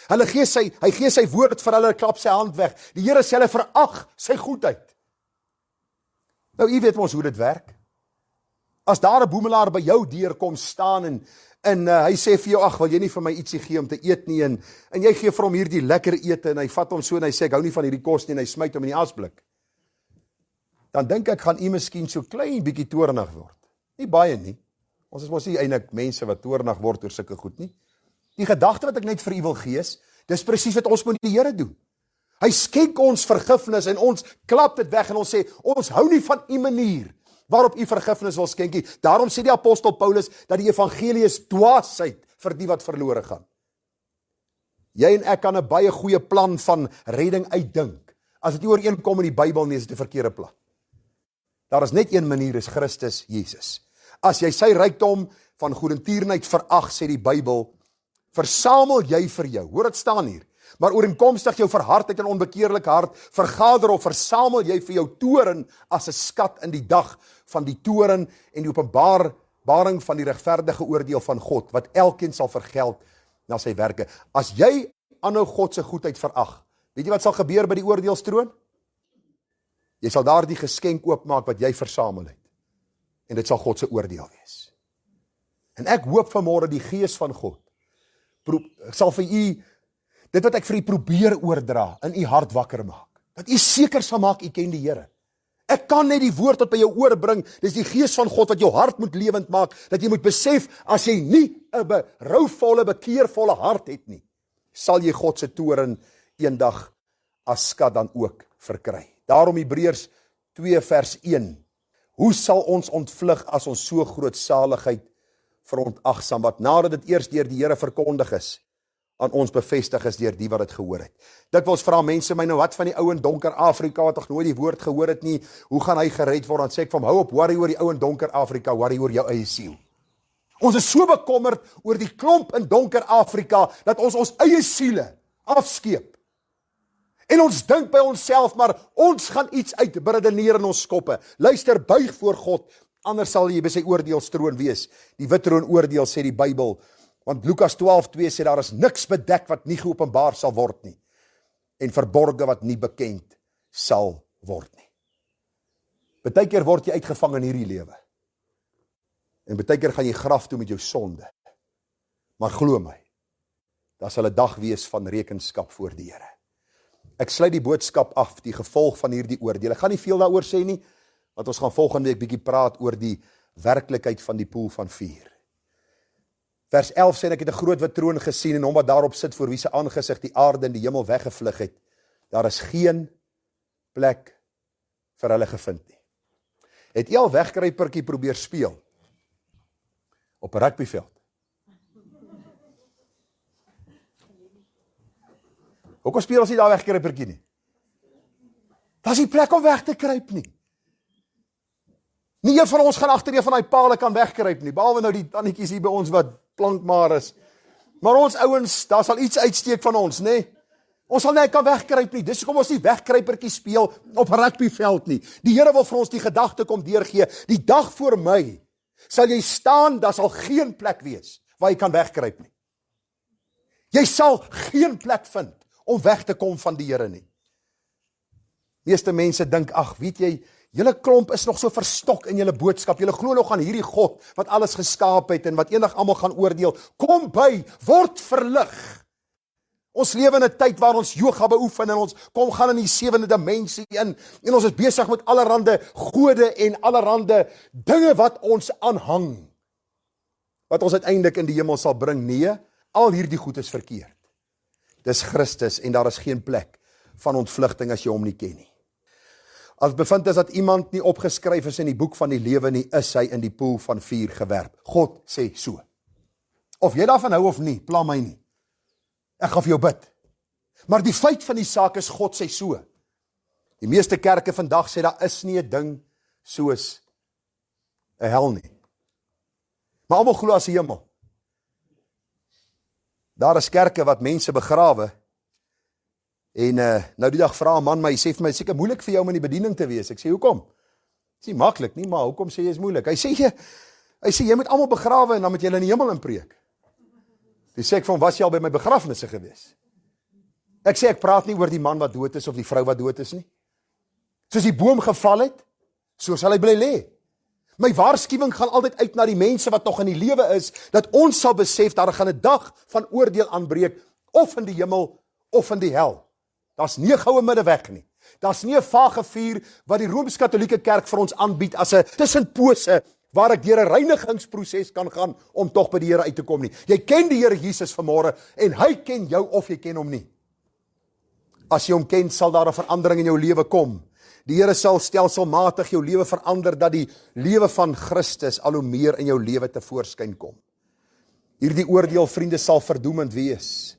Hy gee sy woord vir hulle, klap sy hand weg. Die Here sê hulle verag sy goedheid. Nou, u weet ons hoe dit werk. As daar 'n boemelaar by jou deur kom staan en hy sê vir jou, ag, wil jy nie vir my ietsie gee om te eet nie, en jy gee vir hom hierdie lekker ete, en hy vat hom so en hy sê, ek hou nie van hierdie kos nie, en hy smyt hom in die asblik. Dan dink ek, gaan u miskien so klein bietjie toornig word. Nie baie nie. Ons is mos nie eintlik mense wat toornig word oor sulke goed nie. Die gedagte wat ek net vir u wil gee is, dis presies wat ons met die Here doen. Hy skenk ons vergifnis en ons klap dit weg en ons sê, ons hou nie van u manier waarop u vergifnis wil skenk nie. Daarom sê die apostel Paulus dat die evangelie is dwaasheid vir die wat verlore gaan. Jy en ek kan 'n baie goeie plan van redding uitdink. As dit nie ooreenkom in die Bybel nie, is dit 'n verkeerde plan. Daar is net een manier, is Christus Jesus. As jy sy rykdom van goedertierenheid verag, sê die Bybel, versamel jy vir jou. Hoor dit staan hier. Maar ooreenkomstig jou verhardheid en onbekeerlike hart, vergader of versamel jy vir jou toorn as 'n skat in die dag van die toorn en die openbaring van die regverdige oordeel van God, wat elkeen sal vergeld na sy werke. As jy aanhou God se goedheid verag, weet jy wat sal gebeur by die oordeelstroon? Jy sal daar die geskenk oopmaak wat jy versamel het. En dit sal God se oordeel wees. En ek hoop vanmôre die Gees van God sal vir u dit wat ek vir u probeer oordra, in u hart wakker maak. Dat u seker sal maak, u ken die Here. Ek kan net die woord wat by jou oor bring, dis die Gees van God wat jou hart moet lewend maak, dat jy moet besef, as jy nie 'n berouvolle, bekeervolle hart het nie, sal jy God se toorn eendag as skat dan ook verkry. Daarom Hebreërs 2 vers 1. Hoe sal ons ontvlug as ons so groot saligheid verontagsaam, wat nadat dit eers deur die Here verkondig is, aan ons bevestig is deur die wat dit gehoor het. Dikwels vra mense my nou, wat van die ou in donker Afrika wat nog nooit die woord gehoor het nie, hoe gaan hy gered word? Dan sê ek vir hom, hou op, worry oor die ou in donker Afrika, worry oor jou eie siel. Ons is so bekommerd oor die klomp in donker Afrika, dat ons eie siele afskeep. En ons dink by onsself, maar ons gaan iets uitberedeneer in ons koppe. Luister, buig voor God, anders sal jy by sy oordeelstroon wees. Die wit troon oordeel, sê die Bybel, want Lukas 12:2 sê, daar is niks bedek wat nie geopenbaar sal word nie, en verborge wat nie bekend sal word nie. Partykeer word jy uitgevang in hierdie lewe, en partykeer gaan jy graf toe met jou sonde, maar glo my, daar sal 'n dag wees van rekenskap voor die Here. Ek sluit die boodskap af, die gevolg van hierdie oordeel. Ek gaan nie veel daaroor sê nie, want ons gaan volgende week bietjie praat oor die werklikheid van die poel van vuur. Vers 11 sê, ek het 'n groot wit troon gesien, en hom wat daarop sit, voor wie se aangesig die aarde en die hemel weggevlug het. Daar is geen plek vir hulle gevind nie. Het jy al wegkruipertjie probeer speel? Op 'n rugbyveld? Hoekom speel ons nie daar wegkruipertjie nie? Daar is nie plek om weg te kruip nie. Nie een van ons gaan agter een van die pale kan wegkruip nie, behalwe nou die tannetjies hier by ons wat plankmaar is. Maar ons ouens, daar sal iets uitsteek van ons, nê? Ons sal net kan wegkruip nie. Dis hoekom ons nie wegkruipertjie speel op 'n rugbyveld nie. Die Here wil vir ons die gedagte kom deurgee. Die dag voor my sal jy staan, daar sal geen plek wees waar jy kan wegkruip nie. Jy sal geen plek vind om weg te kom van die Here nie. Meeste mense dink, ag, weet jy, julle klomp is nog so verstok in julle boodskap. Julle glo nog aan hierdie God wat alles geskaap het en wat eendag almal gaan oordeel. Kom by, word verlig. Ons lewe in 'n tyd waar ons yoga beoefen en ons gaan in die 7de dimensie in en ons is besig met allerhande gode en allerhande dinge wat ons aanhang. Wat ons uiteindelik in die hemel sal bring. Nee, al hierdie goed is verkeerd. Dis Christus en daar is geen plek van ontvlugting as jy hom nie ken nie. As bevind is dat iemand nie opgeskryf is in die boek van die lewe nie, is hy in die poel van vuur gewerp. God sê so. Of jy daarvan hou of nie, pla my nie. Ek gaan vir jou bid. Maar die feit van die saak is, God sê so. Die meeste kerke vandag sê, daar is nie 'n ding soos 'n hel nie. Maar almal glo as 'n hemel. Daar is kerke wat mense begrawe, en nou die dag vra 'n man my, sê vir my, seker moeilik vir jou om in die bediening te wees. Ek sê, hoekom? Dit is nie maklik nie, maar hoekom sê jy is moeilik? Hy sê, jy moet almal begrawe en dan moet jy in die hemel inpreek. Toe sê ek van, was jy al by my begrafnisse gewees? Ek sê, ek praat nie oor die man wat dood is of die vrou wat dood is nie. Soos die boom geval het, so sal hy bly lê. My waarskuwing gaan altyd uit na die mense wat nog in die lewe is, dat ons sal besef, daar gaan 'n dag van oordeel aanbreek, of in die hemel, of in die hel. Daar's nie 'n goue middeweg nie. Daar's nie 'n vage vuur wat die Rooms-Katolieke Kerk vir ons aanbied as 'n tussenpose waar ek deur 'n reinigingsproses kan gaan om tog by die Here uit te kom nie. Jy ken die Here Jesus vanmôre en hy ken jou of jy ken hom nie. As jy hom ken, sal daar 'n verandering in jou lewe kom. Die Here sal stelselmatig jou lewe verander, dat die lewe van Christus al hoe meer in jou lewe tevoorskyn kom. Hierdie oordeel, vriende, sal verdoemend wees.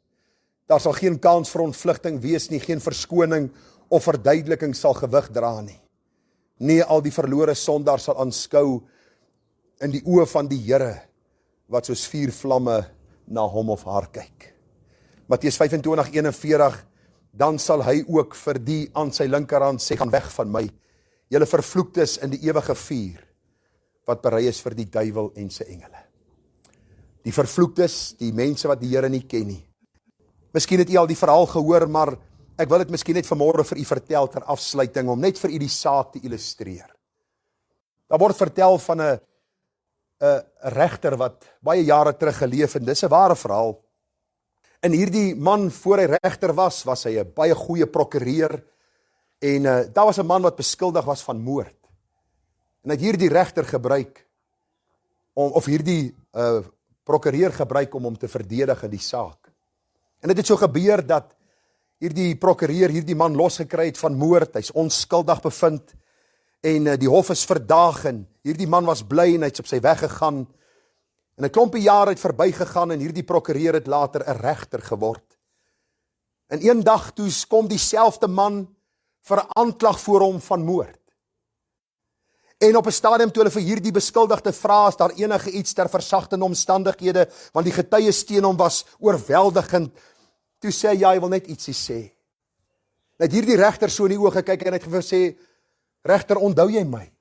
Daar sal geen kans vir ontvlugting wees nie, geen verskoning of verduideliking sal gewig dra nie. Nee, al die verlore sondaars sal aanskou in die oë van die Here, wat soos vuur vlamme na hom of haar kyk. Matteus 25:41, dan sal hy ook vir die aan sy linkerhand sê, gaan weg van my, julle vervloektes in die ewige vuur, wat berei is vir die duiwel en sy engele. Die vervloektes, die mense wat die Here nie ken nie. Miskien het u al die verhaal gehoor, maar ek wil dit miskien net vanmôre vir u vertel ter afsluiting, om net vir u die saak te illustreer. Daar word vertel van 'n regter wat baie jare terug geleef, en dis 'n ware verhaal. En hierdie man, voor hy regter was hy 'n baie goeie prokureur, en daar was 'n man wat beskuldig was van moord. En hy het hierdie regter gebruik, of hierdie prokureur gebruik om hom te verdedig in die saak. En dit het so gebeur dat hierdie prokureur hierdie man losgekry het van moord, hy's onskuldig bevind, en die hof is verdaag, en hierdie man was bly en hy's op sy weg gegaan, en 'n klompie jare het verbygegaan, en hierdie prokureur het later 'n regter geword. En een dag toe kom dieselfde man vir 'n aanklag voor hom van moord. En op 'n stadium toe hulle vir hierdie beskuldigde vra, is daar enige iets ter versagtende omstandighede, want die getuies teen hom was oorweldigend. Toe sê hy, ja, hy wil net ietsie sê. Hy het hierdie regter so in die oë gekyk en hy het gesê, regter, onthou jy my?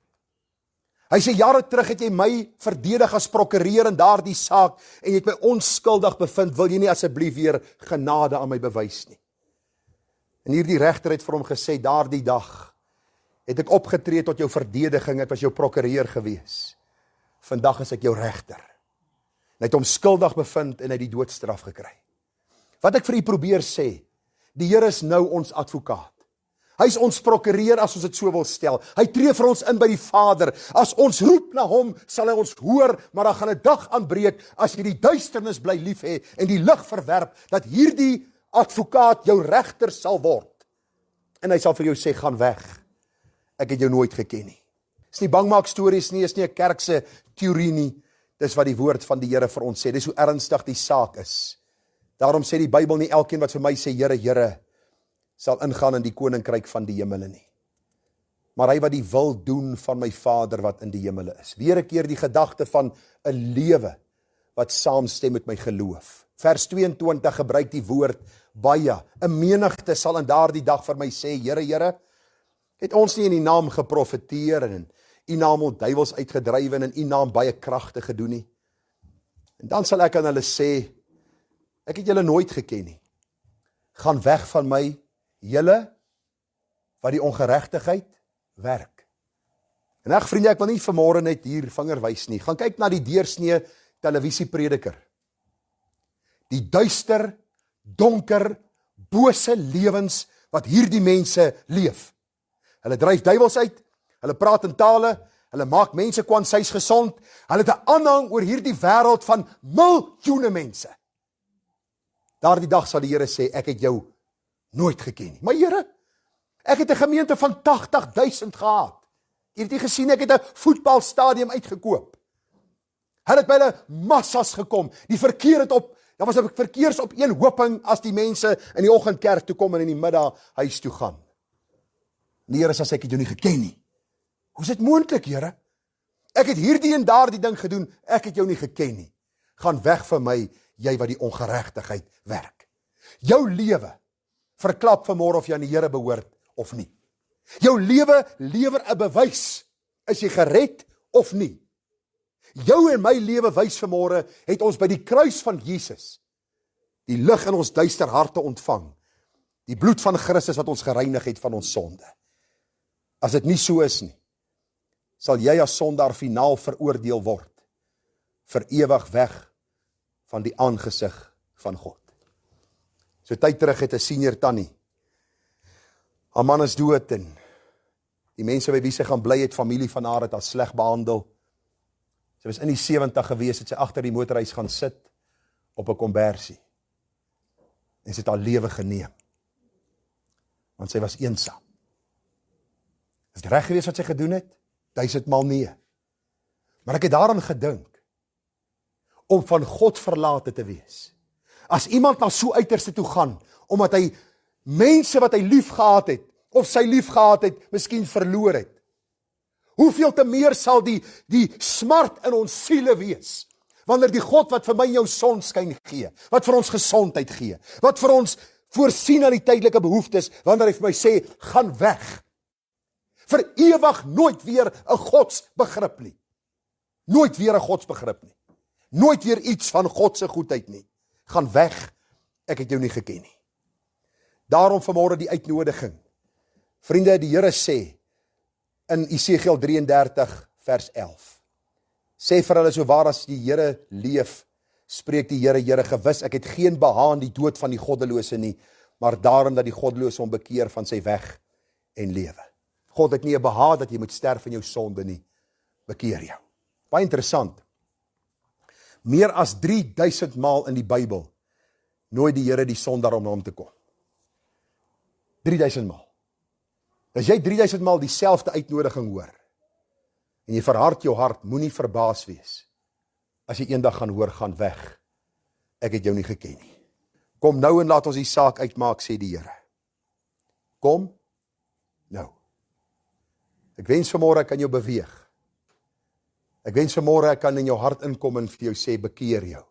Hy sê, jare terug het jy my verdedig as prokureur in daardie saak, en jy het my onskuldig bevind, wil jy nie asseblief weer genade aan my bewys nie? En hierdie regter het vir hom gesê, daardie dag het ek opgetree tot jou verdediging, ek was jou prokureur gewees. Vandag is ek jou regter. En hy het hom skuldig bevind en hy het die doodstraf gekry. Wat ek vir u probeer sê, die Here is nou ons advokaat. Hy is ons prokureur as ons dit so wil stel. Hy tree vir ons in by die Vader. As ons roep na hom, sal hy ons hoor, maar daar gaan 'n dag aanbreek, as jy die duisternis bly lief hê en die lig verwerp, dat hierdie advokaat jou regter sal word. En hy sal vir jou sê, gaan weg. Ek het jou nooit geken nie. Dis nie bangmaak stories nie, is nie 'n kerkse teorie nie. Dis wat die woord van die Here vir ons sê. Dis hoe ernstig die saak is. Daarom sê die Bybel nie elkeen wat vir my sê, Here, Here, sal ingaan in die koninkryk van die hemele nie. Maar hy wat die wil doen van my Vader wat in die hemele is. Weer 'n keer die gedagte van 'n lewe wat saamstem met my geloof. Vers 22 gebruik die woord baie. 'n menigte sal in daardie dag vir my sê, Here, Here, het ons nie in die naam geprofeteer en in u naam ons duiwels uitgedrywe en in u naam baie kragte gedoen nie? En dan sal ek aan hulle sê, ek het julle nooit geken nie. Gaan weg van my, julle wat die ongeregtigheid werk. En ek vriende, ek wil nie vanmôre net hier vinger wys nie. Gaan kyk na die deursnee televisieprediker. Die duister, donker, bose lewens wat hierdie mense leef. Hulle dryf duiwels uit, hulle praat in tale, hulle maak mense kwansuis gesond, hulle het 'n aanhang oor hierdie wêreld van miljoene mense. Daardie dag sal die Here sê, ek het jou nooit geken nie. Maar Here, ek het 'n gemeente van 80.000 gehad. Jy het nie gesien, ek het 'n voetbalstadium uitgekoop. Hulle het by hulle massas gekom. Die verkeer het daar was 'n verkeersopeenhoping as die mense in die oggend kerk toe kom en in die middag huis toe gaan. Die Here sê, as ek het jou nie geken nie. Hoe is dit moontlik, Here? Ek het hierdie en daardie ding gedoen, ek het jou nie geken nie. Gaan weg van my, jy wat die ongeregtigheid werk. Jou lewe verklap vanmôre of jy aan die Here behoort of nie. Jou lewe lewer 'n bewys, is jy gered of nie. Jou en my lewe wys vanmôre, het ons by die kruis van Jesus die lig in ons duister harte ontvang. Die bloed van Christus wat ons gereinig het van ons sonde. As dit nie so is nie, sal jy as sondaar finaal veroordeel word, vir ewig weg van die aangesig van God. So tyd terug het 'n senior tannie, haar man is dood en die mense by wie sy gaan bly het, familie van haar het haar sleg behandel. Sy was in die 70 gewees, het sy agter die motorhuis gaan sit op 'n kombersie. En sy het haar lewe geneem. Want sy was eensaam. Is dit reg gewees wat sy gedoen het? 1000 maal nee. Maar ek het daaraan gedink, om van God verlate te wees. As iemand na so uiterste toe gaan, omdat hy mense wat hy lief gehad het, of sy lief gehad het, miskien verloor het. Hoeveel te meer sal die smart in ons siele wees, wanneer die God wat vir my jou sonskyn gee, wat vir ons gesondheid gee, wat vir ons voorsien aan die tydelike behoeftes, wanneer hy vir my sê, gaan weg. Vir ewig nooit weer 'n godsbegrip nie. Nooit weer 'n godsbegrip nie. Nooit weer iets van God se goedheid nie. Gaan weg, ek het jou nie geken nie. Daarom vanmôre die uitnodiging. Vriende, die Here sê, in Esegiel 33 vers 11, sê vir hulle, so waar as die Here leef, spreek die Here, Here, gewis, ek het geen behaag in die dood van die goddelose nie, maar daarom dat die goddelose hom bekeer van sy weg en lewe. God het nie 'n behaag dat jy moet sterf in jou sonde nie, bekeer jou. Baie interessant. Meer as 3000 maal in die Bybel nooi die Here die sondaar om na hom te kom. 3000 maal. As jy 3000 maal dieselfde uitnodiging hoor, en jy verhard jou hart, moenie verbaas wees, as jy eendag gaan hoor, gaan weg, ek het jou nie geken nie. Kom nou en laat ons die saak uitmaak, sê die Here. Kom nou. Ek wens vanmôre ek kan jou beweeg. Ek wens vanmôre ek kan in jou hart inkom en vir jou sê, bekeer jou.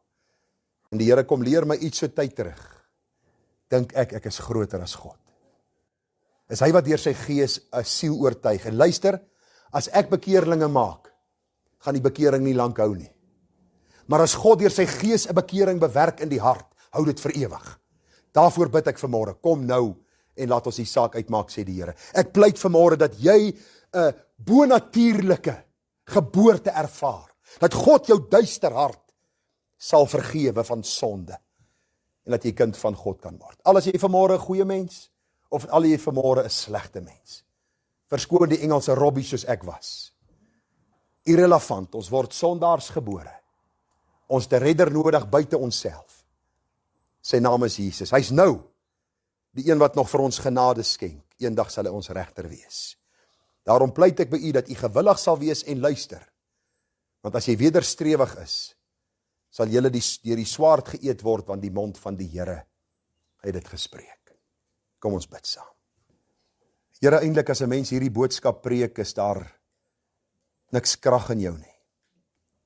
En die Here kom leer my iets so tyd terug. Dink ek is groter as God. Is hy wat deur sy gees 'n siel oortuig. En luister, as ek bekeerlinge maak, gaan die bekering nie lank hou nie. Maar as God deur sy gees 'n bekering bewerk in die hart, hou dit vir ewig. Daarvoor bid ek vanmôre, kom nou en laat ons die saak uitmaak, sê die Here. Ek pleit vanmôre dat jy 'n bonatuurlike geboorte ervaar. Dat God jou duister hart sal vergewe van sonde. En dat jy kind van God kan word. Al is jy vanmôre 'n goeie mens, of al jy vanmôre 'n slegte mens. Verskoon die Engelse Robbie soos ek was. Irrelevant, ons word sondaars gebore. Ons het 'n redder nodig buite onsself. Sy naam is Jesus. Hy's nou die een wat nog vir ons genade skenk. Eendag sal hy ons regter wees. Daarom pleit ek by u dat u gewillig sal wees en luister. Want as jy wederstrewig is, sal julle deur die swaard geëet word, want die mond van die Here het dit gespreek. Kom ons bid saam. Here, eintlik as 'n mens hierdie boodskap preek, is daar niks krag in jou nie.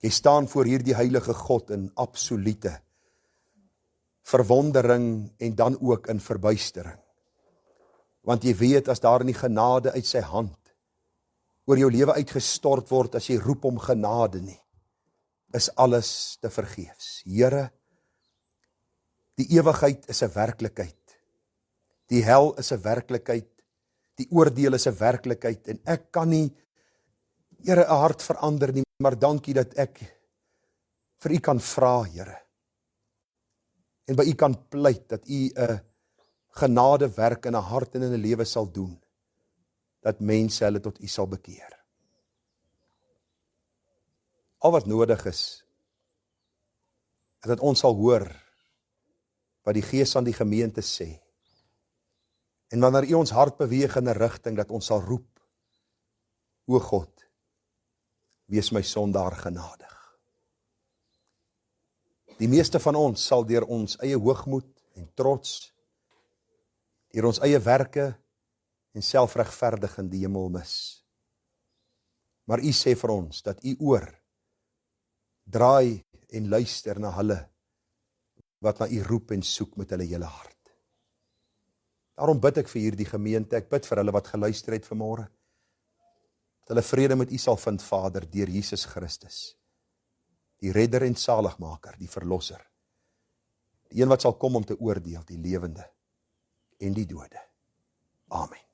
Jy staan voor hierdie heilige God in absolute verwondering en dan ook in verbuistering. Want jy weet, as daar nie genade uit sy hand oor jou lewe uitgestort word, as jy roep om genade nie, is alles te vergeefs. Here, die ewigheid is 'n werklikheid. Die hel is 'n werklikheid. Die oordeel is 'n werklikheid. En ek kan nie, Here, 'n hart verander nie, maar dankie dat ek vir u kan vra, Here. En by u kan pleit dat u 'n genadewerk in 'n hart en in 'n lewe sal doen, dat mense hulle tot u sal bekeer. Al wat nodig is dat ons sal hoor wat die Gees aan die gemeente sê. En wanneer U ons hart beweeg in 'n rigting dat ons sal roep, O God, wees my sondaar genadig. Die meeste van ons sal deur ons eie hoogmoed en trots, deur ons eie werke en selfregverdiging die hemel mis. Maar U sê vir ons dat U oor draai en luister na hulle wat na U roep en soek met hulle hele hart. Daarom bid ek vir hierdie gemeente, ek bid vir hulle wat geluister het vanmôre, dat hulle vrede met U sal vind, Vader, deur Jesus Christus, die redder en saligmaker, die verlosser, die een wat sal kom om te oordeel, die lewende en die dode. Amen.